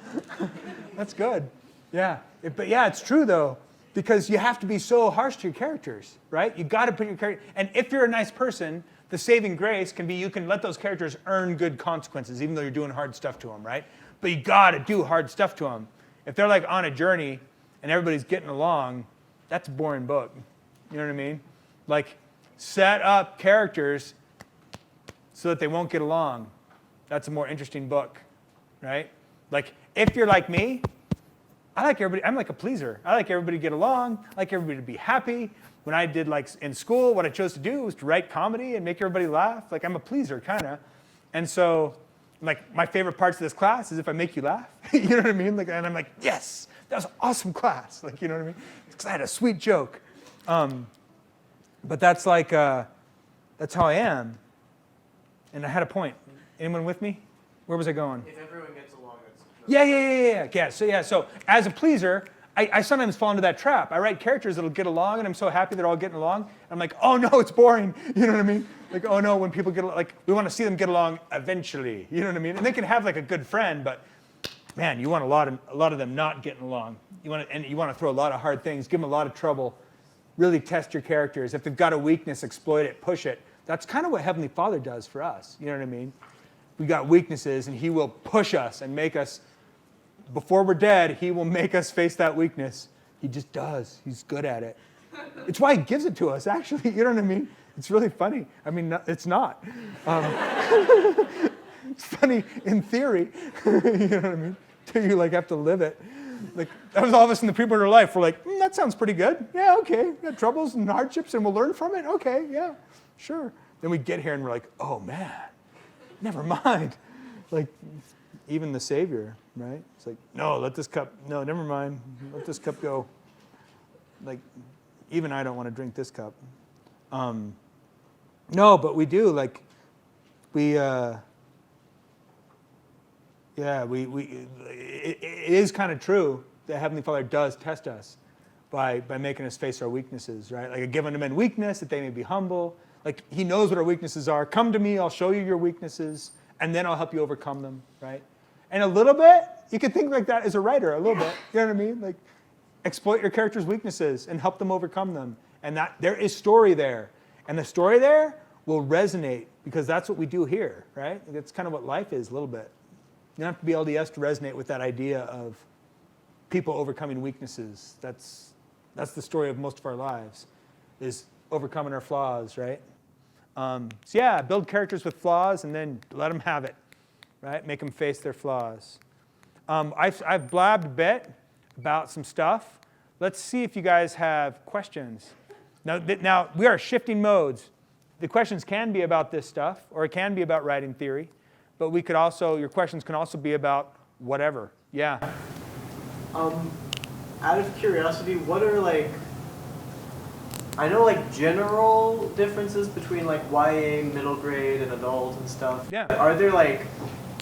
That's good. Yeah. But yeah, it's true though. Because you have to be so harsh to your characters, right? You got to put your character. And if you're a nice person, the saving grace can be you can let those characters earn good consequences, even though you're doing hard stuff to them, right? But you got to do hard stuff to them. If they're like on a journey and everybody's getting along, that's a boring book. You know what I mean? Like set up characters so that they won't get along. That's a more interesting book, right? Like if you're like me, I like everybody, I'm like a pleaser. I like everybody to get along. I like everybody to be happy. When I did like in school, what I chose to do was to write comedy and make everybody laugh. Like I'm a pleaser, kind of. And so like my favorite parts of this class is if I make you laugh. You know what I mean? Like, and I'm like, yes, that was an awesome class. Like, you know what I mean? Because I had a sweet joke. But that's like, that's how I am. And I had a point. Anyone with me? Where was I going? If everyone gets along, it's Yeah. So as a pleaser, I sometimes fall into that trap. I write characters that'll get along, and I'm so happy they're all getting along. I'm like, oh no, it's boring. You know what I mean? Like, oh no, when people get like, we want to see them get along eventually. You know what I mean? And they can have like a good friend, but man, you want a lot of them not getting along. You want to throw a lot of hard things, give them a lot of trouble. Really test your characters. If they've got a weakness, exploit it, push it. That's kind of what Heavenly Father does for us. You know what I mean? We got weaknesses, and He will push us and make us. Before we're dead, He will make us face that weakness. He just does. He's good at it. It's why He gives it to us, actually. You know what I mean? It's really funny. I mean, it's not. It's funny in theory. You know what I mean? Till you like have to live it. Like that was all of us in the pre-border life. We're like, that sounds pretty good. Yeah, okay. We got troubles and hardships, and we'll learn from it. Okay, yeah, sure. Then we get here, and we're like, oh man, never mind. Like even the Savior, right? It's like, no, let this cup. No, never mind. Let this cup go. Like even I don't want to drink this cup. No, but we do. Like we. It is kind of true that Heavenly Father does test us by making us face our weaknesses, right? Like, give unto men weakness that they may be humble. Like, He knows what our weaknesses are. Come to me, I'll show you your weaknesses, and then I'll help you overcome them, right? And a little bit, you can think like that as a writer, a little bit. You know what I mean? Like, exploit your character's weaknesses and help them overcome them. And that there is story there. And the story there will resonate because that's what we do here, right? That's kind of what life is a little bit. You don't have to be LDS to resonate with that idea of people overcoming weaknesses. That's the story of most of our lives, is overcoming our flaws, right? So yeah, build characters with flaws and then let them have it, right? Make them face their flaws. I've blabbed a bit about some stuff. Let's see if you guys have questions. Now we are shifting modes. The questions can be about this stuff, or it can be about writing theory, but we could also, your questions can also be about whatever. Yeah. Out of curiosity, what are like, I know like general differences between like YA, middle grade, and adult and stuff. Yeah. Are there like,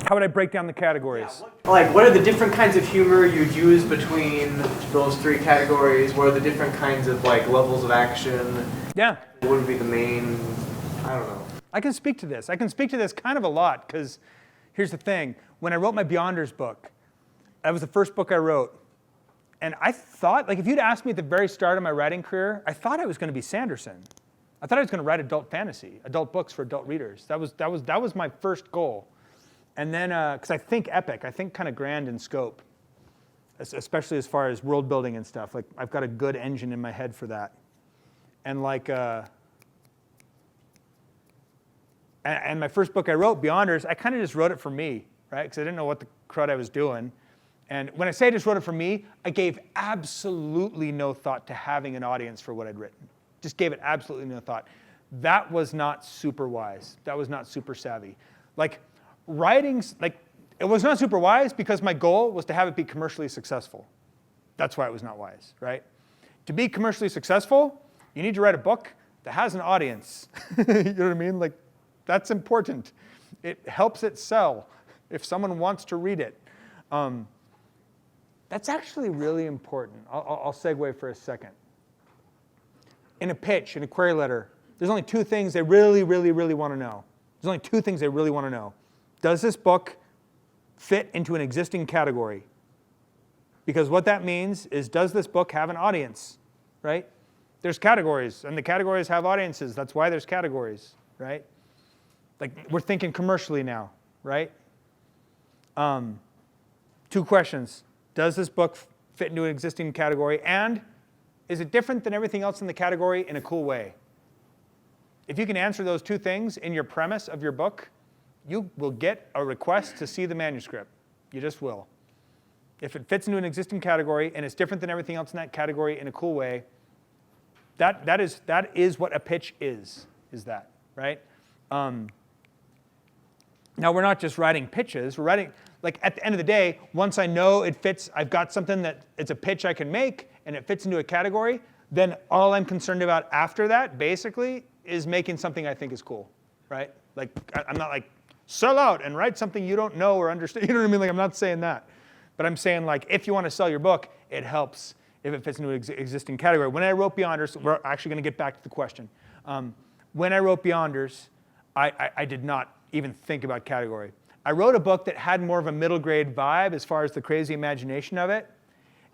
How would I break down the categories? what are the different kinds of humor you'd use between those three categories? What are the different kinds of like levels of action? Yeah. What would be the main, I don't know. I can speak to this. I can speak to this kind of a lot, because here's the thing. When I wrote my Beyonders book, that was the first book I wrote. And I thought, like if you'd asked me at the very start of my writing career, I thought I was going to be Sanderson. I thought I was going to write adult fantasy, adult books for adult readers. That was my first goal. And then, because I think epic, I think kind of grand in scope, especially as far as world building and stuff. Like I've got a good engine in my head for that. And like, and my first book I wrote, Beyonders, I kind of just wrote it for me, right? Because I didn't know what the crud I was doing. And when I say I just wrote it for me, I gave absolutely no thought to having an audience for what I'd written. Just gave it absolutely no thought. That was not super wise. That was not super savvy. Like writing, like it was not super wise because my goal was to have it be commercially successful. That's why it was not wise, right? To be commercially successful, you need to write a book that has an audience. You know what I mean? Like that's important. It helps it sell if someone wants to read it. That's actually really important. I'll segue for a second. In a pitch, in a query letter, there's only two things they really, really, really want to know. There's only two things they really want to know. Does this book fit into an existing category? Because what that means is, does this book have an audience, right? There's categories, and the categories have audiences. That's why there's categories, right? Like, we're thinking commercially now, right? Two questions. Does this book fit into an existing category? And is it different than everything else in the category in a cool way? If you can answer those two things in your premise of your book, you will get a request to see the manuscript. You just will. If it fits into an existing category and it's different than everything else in that category in a cool way, that is what a pitch is that, right? Now, we're not just writing pitches. We're writing, like at the end of the day, once I know it fits, I've got something that it's a pitch I can make and it fits into a category, then all I'm concerned about after that, basically, is making something I think is cool, right? Like, I'm not like, sell out and write something you don't know or understand. You know what I mean? Like, I'm not saying that. But I'm saying, like, if you want to sell your book, it helps if it fits into an existing category. When I wrote Beyonders, we're actually going to get back to the question. When I wrote Beyonders, I did not even think about category. I wrote a book that had more of a middle grade vibe as far as the crazy imagination of it.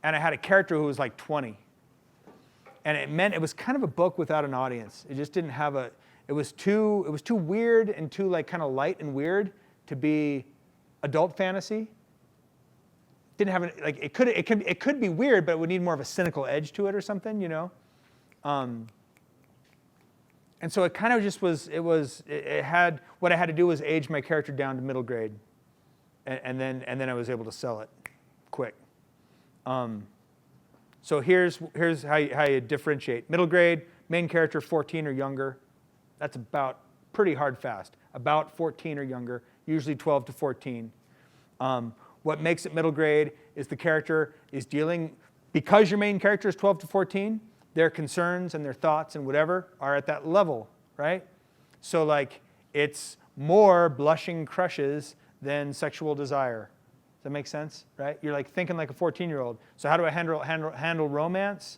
And I had a character who was like 20. And it meant it was kind of a book without an audience. It just didn't have a, it was too weird and too like kind of light and weird to be adult fantasy. Didn't have like it could be weird, but it would need more of a cynical edge to it or something, you know. And so it kind of just was. It had what I had to do was age my character down to middle grade, and then I was able to sell it quick. So here's how you differentiate middle grade, main character 14 or younger. That's about pretty hard fast. About 14 or younger, usually 12 to 14. What makes it middle grade is the character is dealing, because your main character is 12 to 14, their concerns and their thoughts and whatever are at that level, right? So like it's more blushing crushes than sexual desire. Does that make sense, right? You're like thinking like a 14-year-old. So how do I handle romance?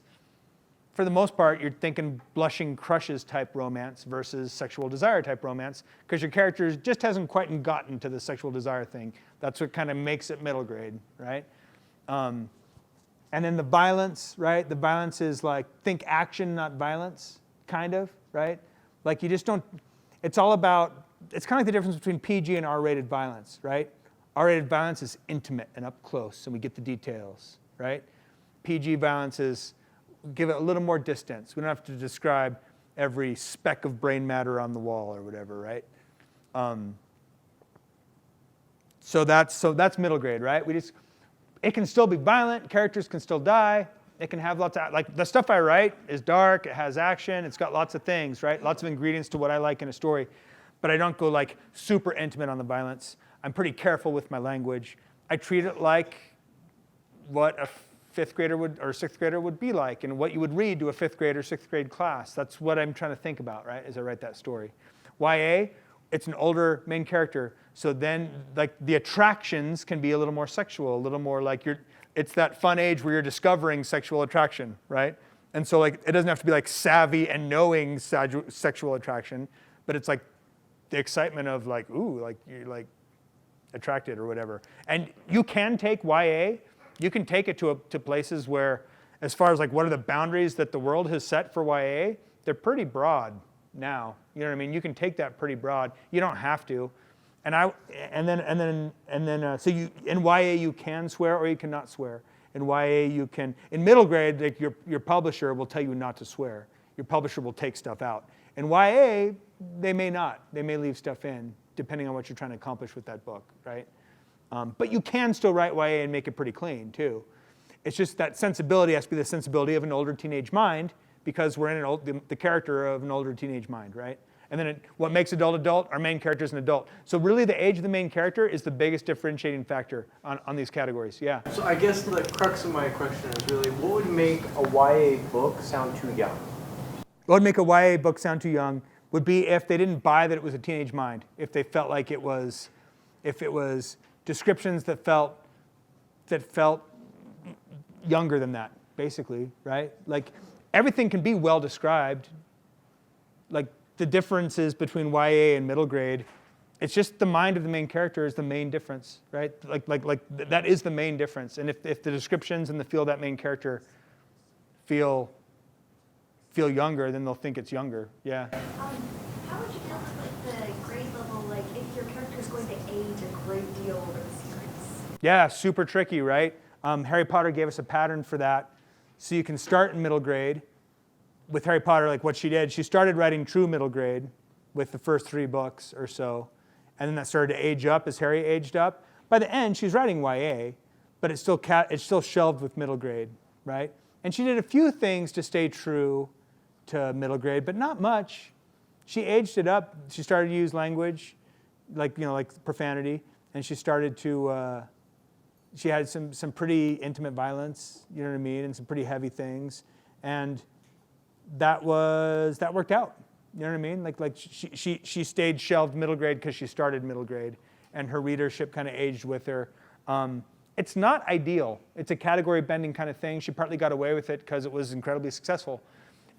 For the most part, you're thinking blushing crushes type romance versus sexual desire type romance, because your character just hasn't quite gotten to the sexual desire thing. That's what kind of makes it middle grade, right? And then the violence, right? The violence is like, think action, not violence, kind of, right? Like you just don't, it's all about, it's kind of like the difference between PG and R-rated violence, right? R-rated violence is intimate and up close, and we get the details, right? PG violence is, give it a little more distance. We don't have to describe every speck of brain matter on the wall or whatever, right? So that's middle grade, right? It can still be violent, characters can still die, it can have lots of, like the stuff I write is dark, it has action, it's got lots of things, right? Lots of ingredients to what I like in a story, but I don't go like super intimate on the violence. I'm pretty careful with my language. I treat it like what a fifth grader or sixth grader would be like, and what you would read to a fifth grade or sixth grade class. That's what I'm trying to think about, right, as I write that story. YA, it's an older main character, so then like the attractions can be a little more sexual, a little more like it's that fun age where you're discovering sexual attraction, right? And so like it doesn't have to be like savvy and knowing sexual attraction, but it's like the excitement of like, ooh, like you're like attracted or whatever. And you can take YA, you can take it to places where, as far as like what are the boundaries that the world has set for YA, they're pretty broad now. You know what I mean? You can take that pretty broad. You don't have to. So in YA you can swear or you cannot swear. In YA you can. In middle grade, like your publisher will tell you not to swear. Your publisher will take stuff out. In YA, they may not. They may leave stuff in, depending on what you're trying to accomplish with that book, right? But you can still write YA and make it pretty clean too. It's just that sensibility has to be the sensibility of an older teenage mind, because we're in the character of an older teenage mind, right? And then what makes adult, our main character is an adult. So really the age of the main character is the biggest differentiating factor on these categories, yeah. So I guess the crux of my question is really, what would make a YA book sound too young? What would make a YA book sound too young would be if they didn't buy that it was a teenage mind, if they felt like it was descriptions that felt younger than that, basically, right? Like everything can be well described. Like the differences between YA and middle grade, it's just the mind of the main character is the main difference, right? Like that is the main difference. And if the descriptions and the feel of that main character feel younger, then they'll think it's younger, yeah. How would you deal with the grade level, like if your character is going to age a great deal over the series? Yeah, super tricky, right? Harry Potter gave us a pattern for that. So you can start in middle grade. With Harry Potter, like what she did, she started writing true middle grade with the first 3 books or so. And then that started to age up as Harry aged up. By the end, she's writing YA, but it's still shelved with middle grade, right? And she did a few things to stay true to middle grade, but not much. She aged it up. She started to use language, like profanity, and she started to. She had some pretty intimate violence, you know what I mean, and some pretty heavy things, and that worked out. You know what I mean? Like she stayed shelved middle grade because she started middle grade, and her readership kind of aged with her. It's not ideal. It's a category bending kind of thing. She partly got away with it because it was incredibly successful.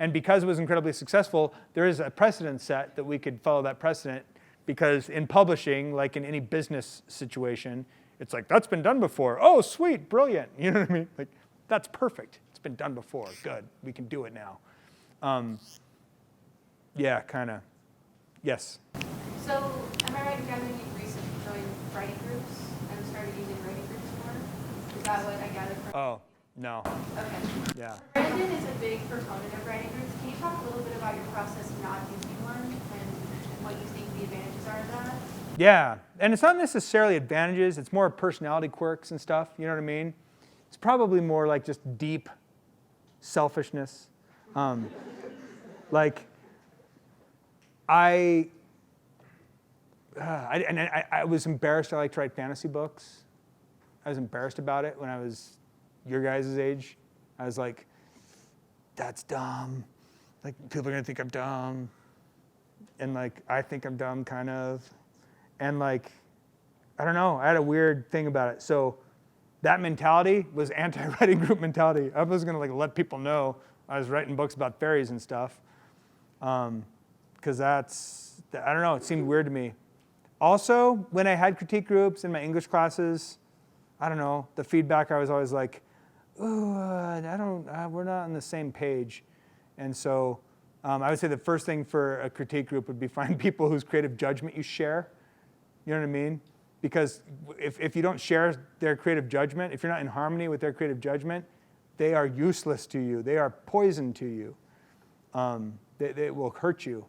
And because it was incredibly successful, there is a precedent set that we could follow that precedent, because in publishing, like in any business situation, it's like, that's been done before. Oh, sweet, brilliant. You know what I mean? Like, that's perfect. It's been done before. Good. We can do it now. Yeah, kind of. Yes? So, am I right in gathering you recently joined writing groups and started using writing groups more? Is that what I gathered from? Oh, no. Okay. Yeah. Brandon is a big proponent of writing groups. Can you talk a little bit about your process not using one and what you think the advantages are of that? Yeah, and it's not necessarily advantages. It's more personality quirks and stuff. You know what I mean? It's probably more like just deep selfishness. Like, I was embarrassed I liked to write fantasy books. I was embarrassed about it when I was your guys' age. I was like, that's dumb. Like, people are gonna think I'm dumb. And like, I think I'm dumb, kind of. And like, I don't know, I had a weird thing about it. So that mentality was anti-writing group mentality. I was gonna like let people know I was writing books about fairies and stuff. Because that's, I don't know, it seemed weird to me. Also, when I had critique groups in my English classes, I don't know, the feedback I was always like, ooh, we're not on the same page. And so I would say the first thing for a critique group would be find people whose creative judgment you share. You know what I mean? Because if you don't share their creative judgment, if you're not in harmony with their creative judgment, they are useless to you. They are poison to you. They will hurt you.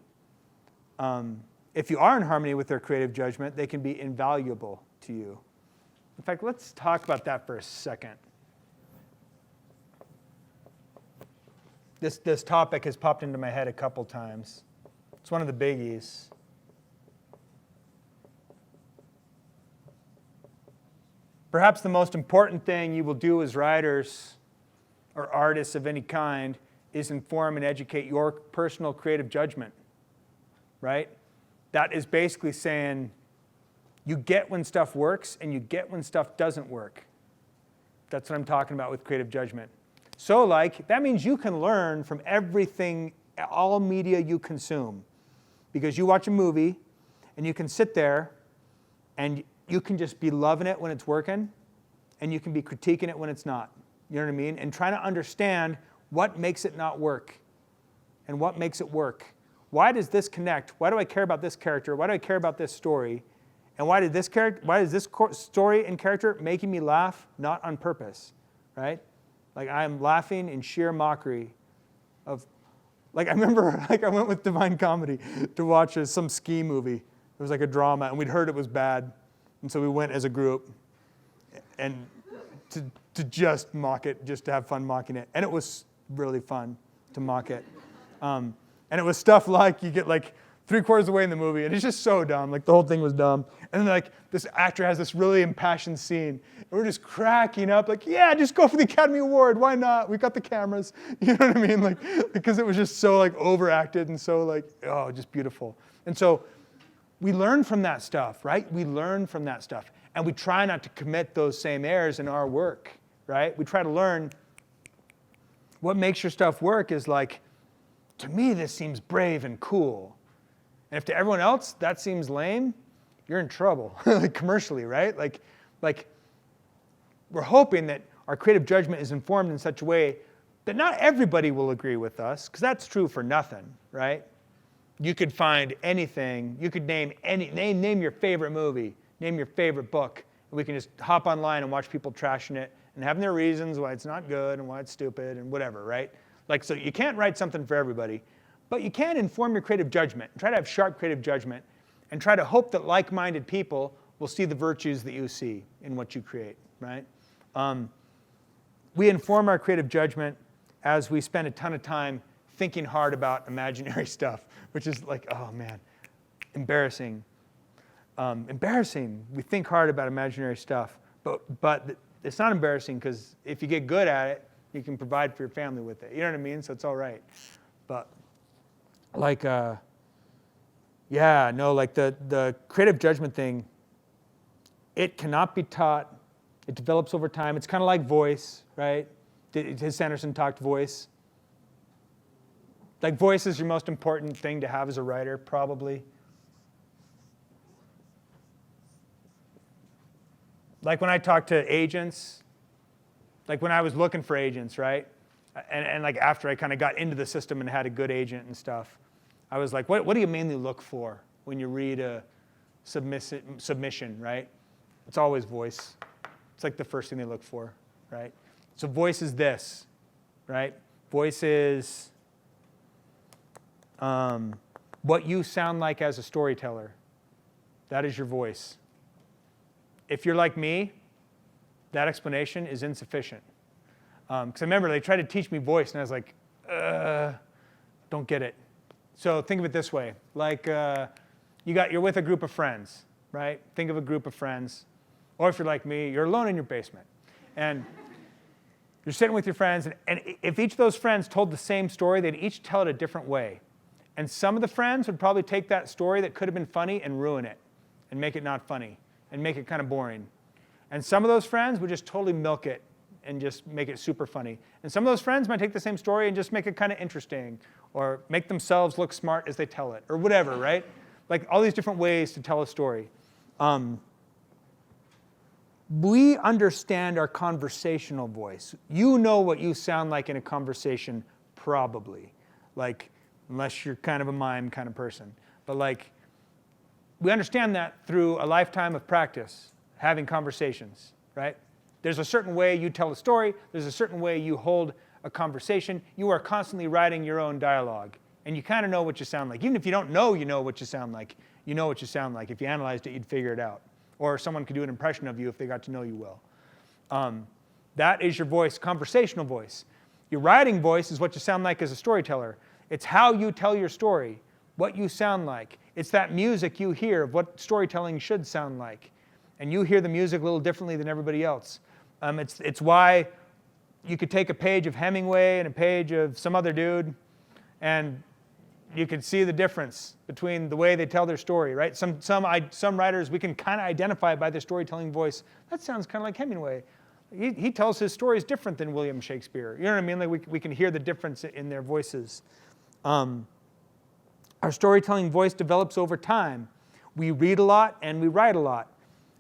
If you are in harmony with their creative judgment, they can be invaluable to you. In fact, let's talk about that for a second. This topic has popped into my head a couple times. It's one of the biggies. Perhaps the most important thing you will do as writers or artists of any kind is inform and educate your personal creative judgment, right? That is basically saying you get when stuff works and you get when stuff doesn't work. That's what I'm talking about with creative judgment. So that means you can learn from everything, all media you consume. Because you watch a movie and you can sit there and you can just be loving it when it's working and you can be critiquing it when it's not. You know what I mean? And trying to understand what makes it not work and what makes it work. Why does this connect? Why do I care about this character? Why do I care about this story? And why is this story and character making me laugh, not on purpose, right? Like I'm laughing in sheer mockery of, I remember I went with Divine Comedy to watch some ski movie. It was like a drama, and we'd heard it was bad. And so we went as a group and to just mock it, just to have fun mocking it. And it was really fun to mock it. And it was stuff like you get 3/4 of the way in the movie, and it's just so dumb. The whole thing was dumb. And then this actor has this really impassioned scene, and we're just cracking up, yeah, just go for the Academy Award. Why not? We got the cameras. You know what I mean? Because it was just so overacted and so just beautiful. And so we learn from that stuff, right? We learn from that stuff, and we try not to commit those same errors in our work, right? We try to learn what makes your stuff work is to me, this seems brave and cool. And if to everyone else that seems lame, you're in trouble, commercially, right? We're hoping that our creative judgment is informed in such a way that not everybody will agree with us, because that's true for nothing, right? You could find anything. You could name your favorite movie, name your favorite book, and we can just hop online and watch people trashing it and having their reasons why it's not good and why it's stupid and whatever, right? So you can't write something for everybody. But you can inform your creative judgment, try to have sharp creative judgment, and try to hope that like-minded people will see the virtues that you see in what you create, right? We inform our creative judgment as we spend a ton of time thinking hard about imaginary stuff, which is oh man, embarrassing. Embarrassing. We think hard about imaginary stuff, but it's not embarrassing because if you get good at it, you can provide for your family with it. You know what I mean? So it's all right. But the creative judgment thing, it cannot be taught. It develops over time. It's kind of like voice, right? Has Sanderson talked voice? Voice is your most important thing to have as a writer, probably. When I talk to agents, when I was looking for agents, right? And after I kind of got into the system and had a good agent and stuff, I was what do you mainly look for when you read a submission, right? It's always voice. It's the first thing they look for, right? So voice is this, right? Voice is what you sound like as a storyteller. That is your voice. If you're like me, that explanation is insufficient. Because I remember they tried to teach me voice, and I was don't get it. So think of it this way. You're with a group of friends, right? Think of a group of friends. Or if you're like me, you're alone in your basement. And you're sitting with your friends, and if each of those friends told the same story, they'd each tell it a different way. And some of the friends would probably take that story that could have been funny and ruin it, and make it not funny, and make it kind of boring. And some of those friends would just totally milk it and just make it super funny. And some of those friends might take the same story and just make it kind of interesting, or make themselves look smart as they tell it, or whatever, right? All these different ways to tell a story. We understand our conversational voice. You know what you sound like in a conversation, probably. Unless you're kind of a mime kind of person. But we understand that through a lifetime of practice, having conversations, right? There's a certain way you tell a story. There's a certain way you hold a conversation. You are constantly writing your own dialogue And you kind of know what you sound like. Even if you don't know you know what you sound like, you know what you sound like. If you analyzed it, you'd figure it out. Or someone could do an impression of you if they got to know you well. That is your voice, conversational voice. Your writing voice is what you sound like as a storyteller. It's how you tell your story, what you sound like. It's that music you hear of what storytelling should sound like. And you hear the music a little differently than everybody else. It's why you could take a page of Hemingway and a page of some other dude, and you could see the difference between the way they tell their story, right? Some writers, we can kind of identify by their storytelling voice. That sounds kind of like Hemingway. He tells his stories different than William Shakespeare. You know what I mean? Like we can hear the difference in their voices. Our storytelling voice develops over time. We read a lot and we write a lot.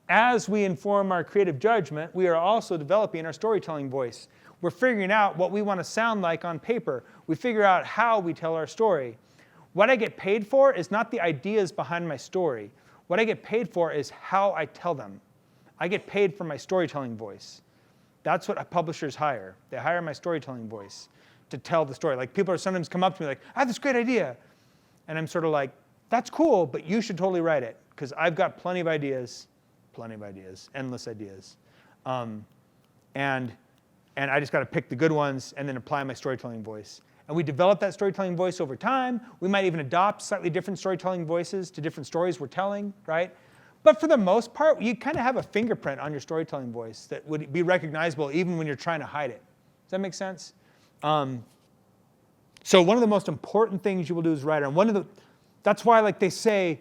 As we inform our creative judgment, we are also developing our storytelling voice. We're figuring out what we want to sound like on paper. We figure out how we tell our story. What I get paid for is not the ideas behind my story. What I get paid for is how I tell them. I get paid for my storytelling voice. That's what publishers hire. They hire my storytelling voice to tell the story. Like people sometimes come up to me like, I have this great idea. And I'm sort of like, that's cool, but you should totally write it because I've got plenty of ideas, endless ideas. And I just got to pick the good ones and then apply my storytelling voice. And we develop that storytelling voice over time. We might even adopt slightly different storytelling voices to different stories we're telling, right? But for the most part, you kind of have a fingerprint on your storytelling voice that would be recognizable even when you're trying to hide it. Does that make sense? So one of the most important things you will do as a writer, and that's why like they say,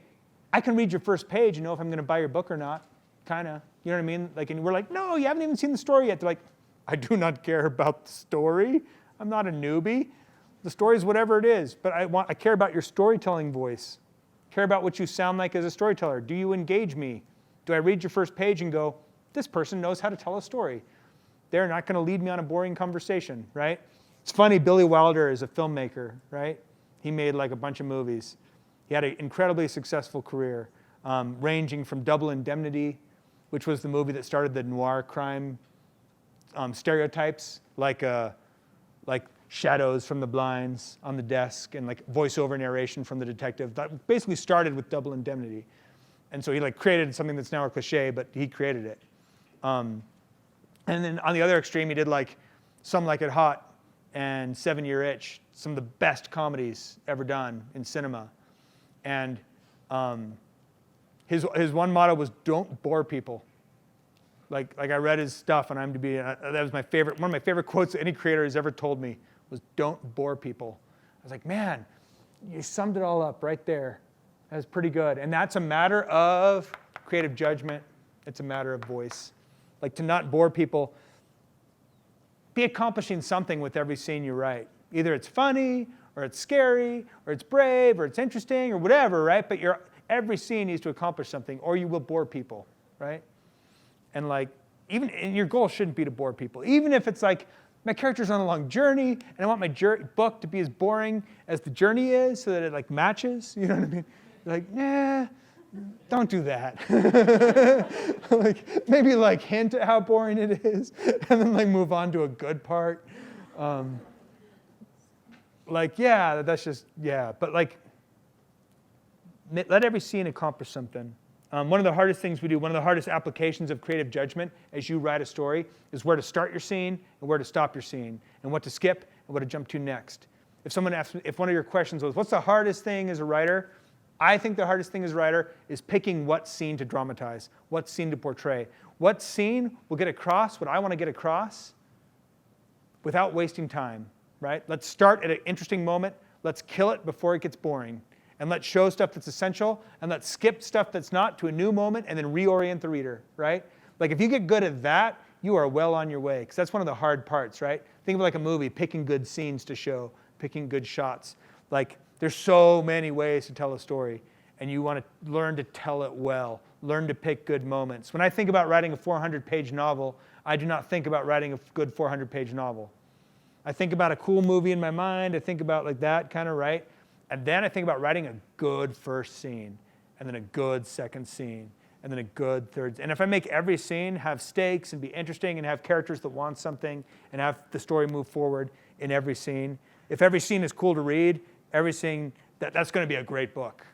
I can read your first page and know if I'm going to buy your book or not, kind of. You know what I mean? Like, and we're like, no, you haven't even seen the story yet. They're like, I do not care about the story. I'm not a newbie. The story is whatever it is, but I care about your storytelling voice. Care about what you sound like as a storyteller. Do you engage me? Do I read your first page and go, this person knows how to tell a story? They're not going to lead me on a boring conversation, right? It's funny, Billy Wilder is a filmmaker, right? He made like a bunch of movies. He had an incredibly successful career, ranging from Double Indemnity, which was the movie that started the noir crime stereotypes, like shadows from the blinds on the desk and like voiceover narration from the detective. That basically started with Double Indemnity. And so he like created something that's now a cliche, but he created it. And then on the other extreme, he did like Some Like It Hot and 7 Year Itch, some of the best comedies ever done in cinema. And his one motto was, don't bore people. Like I read his stuff on IMDb, and that was my favorite. One of my favorite quotes that any creator has ever told me was, don't bore people. I was like, man, you summed it all up right there. That was pretty good. And that's a matter of creative judgment. It's a matter of voice. Like to not bore people. Be accomplishing something with every scene you write. Either it's funny, or it's scary, or it's brave, or it's interesting, or whatever, right? But every scene needs to accomplish something, or you will bore people, right? And like, and your goal shouldn't be to bore people. Even if it's like, my character's on a long journey, and I want my book to be as boring as the journey is, so that it like matches. You know what I mean? Like, nah, don't do that. Like maybe like hint at how boring it is, and then like move on to a good part. Like, yeah, that's just, yeah. But like, let every scene accomplish something. One of the hardest things we do, one of the hardest applications of creative judgment as you write a story is where to start your scene and where to stop your scene, and what to skip and what to jump to next. If someone asks, if one of your questions was, what's the hardest thing as a writer? I think the hardest thing as a writer is picking what scene to dramatize, what scene to portray. What scene will get across what I want to get across without wasting time, right? Let's start at an interesting moment. Let's kill it before it gets boring. And let's show stuff that's essential, and let's skip stuff that's not to a new moment, and then reorient the reader, right? Like if you get good at that, you are well on your way, because that's one of the hard parts, right? Think of it like a movie, picking good scenes to show, picking good shots. Like there's so many ways to tell a story, and you want to learn to tell it well, learn to pick good moments. When I think about writing a 400-page novel, I do not think about writing a good 400-page novel. I think about a cool movie in my mind, I think about like that kind of, right? And then I think about writing a good first scene, and then a good second scene, and then a good third. And if I make every scene have stakes and be interesting and have characters that want something and have the story move forward in every scene, if every scene is cool to read, every scene, that's going to be a great book.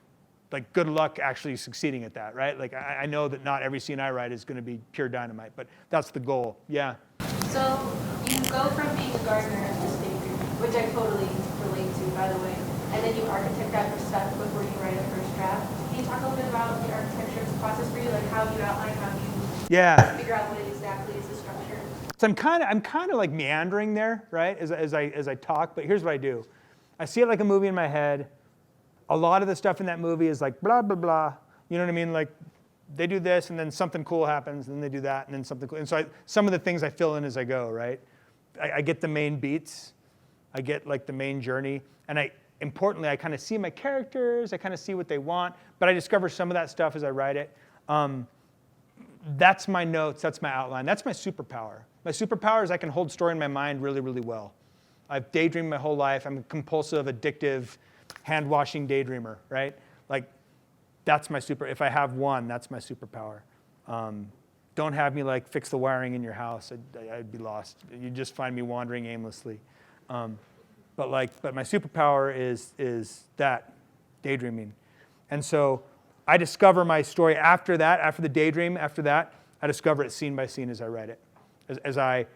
Like, good luck actually succeeding at that, right? Like, I know that not every scene I write is going to be pure dynamite, but that's the goal. Yeah. So you go from being a gardener in this daydream, which I totally relate to, by the way, and then you architect out your stuff before you write a first draft. Can you talk a little bit about the architecture process for you, like how you outline, how you figure out what exactly is the structure? So I'm kind of like meandering there, right? As I talk, but here's what I do. I see it like a movie in my head. A lot of the stuff in that movie is like blah blah blah. You know what I mean? Like, they do this, and then something cool happens, and then they do that, and then something cool. And so some of the things I fill in as I go, right? I get the main beats. I get like the main journey, and importantly, I kind of see my characters. I kind of see what they want, but I discover some of that stuff as I write it. That's my notes. That's my outline. That's my superpower. My superpower is I can hold story in my mind really, really well. I've daydreamed my whole life. I'm a compulsive, addictive, hand-washing daydreamer, right? Like, that's my if I have one, that's my superpower. Don't have me like fix the wiring in your house. I'd be lost. You'd just find me wandering aimlessly. But my superpower is that, daydreaming. And so I discover my story after that, after the daydream, after that, I discover it scene by scene as I write it. As I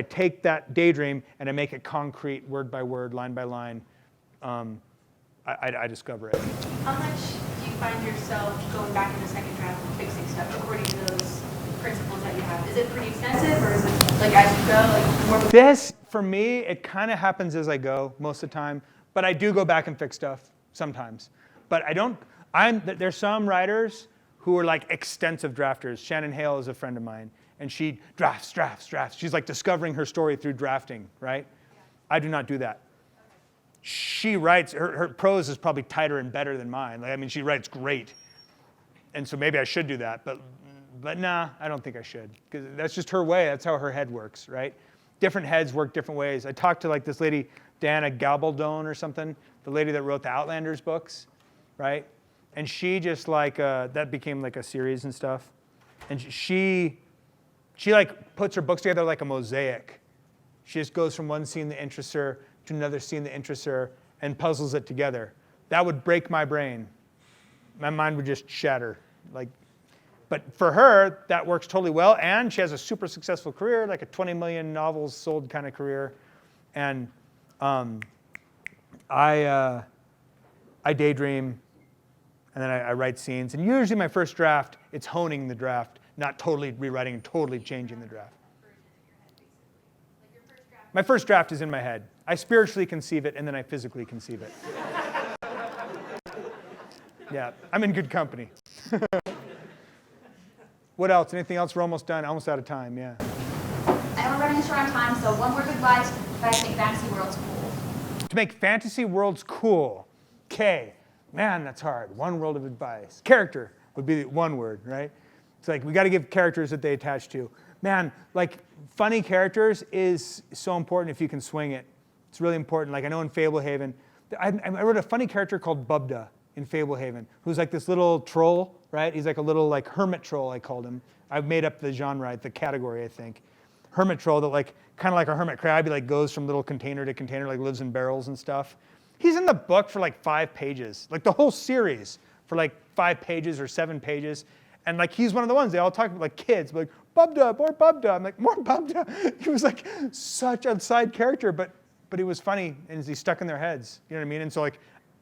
take that daydream and I make it concrete, word by word, line by line, I discover it. How much do you find yourself going back in the second draft and fixing stuff according to those principles that you have? Is it pretty extensive, or is it like as you go, like more? This, for me, it kind of happens as I go most of the time, but I do go back and fix stuff sometimes. But there's some writers who are like extensive drafters. Shannon Hale is a friend of mine, and she drafts. She's like discovering her story through drafting, right? Yeah. I do not do that. She writes, her prose is probably tighter and better than mine. Like, I mean, she writes great. And so maybe I should do that, but nah, I don't think I should. Because that's just her way. That's how her head works, right? Different heads work different ways. I talked to like this lady, Diana Gabaldon or something, the lady that wrote the Outlanders books, right? And she just like, that became like a series and stuff. And she like puts her books together like a mosaic. She just goes from one scene that interests her to another scene that interests her and puzzles it together. That would break my brain. My mind would just shatter. But for her, that works totally well, and she has a super successful career, like a 20 million novels sold kind of career. And I daydream, and then I write scenes. And usually my first draft, it's honing the draft, not totally rewriting and totally changing the draft. My first draft is in my head. I spiritually conceive it, and then I physically conceive it. Yeah, I'm in good company. What else? Anything else? We're almost done. Almost out of time, yeah. I know we're running short on time, so one word of advice, guys, make fantasy worlds cool. To make fantasy worlds cool. Okay. Man, that's hard. One word of advice. Character would be one word, right? It's like we got to give characters that they attach to. Man, like funny characters is so important if you can swing it. It's really important. Like I know in Fablehaven, I wrote a funny character called Bubda in Fablehaven, who's like this little troll, right? He's like a little like hermit troll, I called him. I've made up the genre, the category, I think. Hermit troll that like, kind of like a hermit crab, he like goes from little container to container, like lives in barrels and stuff. He's in the book for like 5 pages, like the whole series for like 5 pages or 7 pages. And like he's one of the ones, they all talk about like kids, like Bubda, more Bubda. I'm like, more Bubda. He was like such a side character, but he was funny and he's stuck in their heads. You know what I mean? And so like,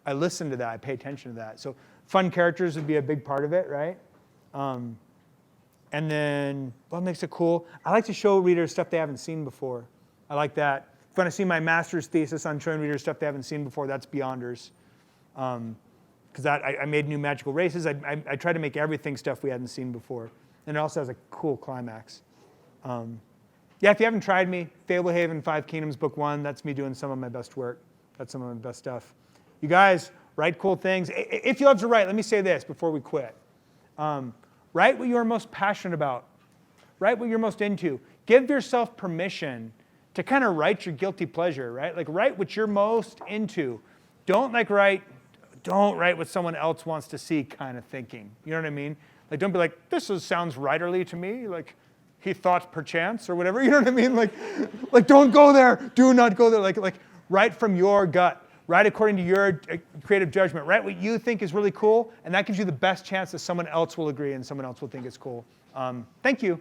I listen to that, I pay attention to that. So fun characters would be a big part of it, right? And then what makes it cool? I like to show readers stuff they haven't seen before. I like that. If you want to see my master's thesis on showing readers stuff they haven't seen before, that's Beyonders. Because I made new magical races. I try to make everything stuff we hadn't seen before. And it also has a cool climax. Yeah, if you haven't tried me, Fablehaven, 5 Kingdoms, Book 1, that's me doing some of my best work. That's some of my best stuff. You guys, write cool things. If you love to write, let me say this before we quit. Write what you're most passionate about. Write what you're most into. Give yourself permission to kind of write your guilty pleasure, right? Like write what you're most into. Don't write what someone else wants to see kind of thinking. You know what I mean? Like don't be like, this sounds writerly to me, like he thought perchance or whatever. You know what I mean? Like don't go there. Do not go there. Like write from your gut. Write according to your creative judgment. Write what you think is really cool, and that gives you the best chance that someone else will agree and someone else will think it's cool. Thank you.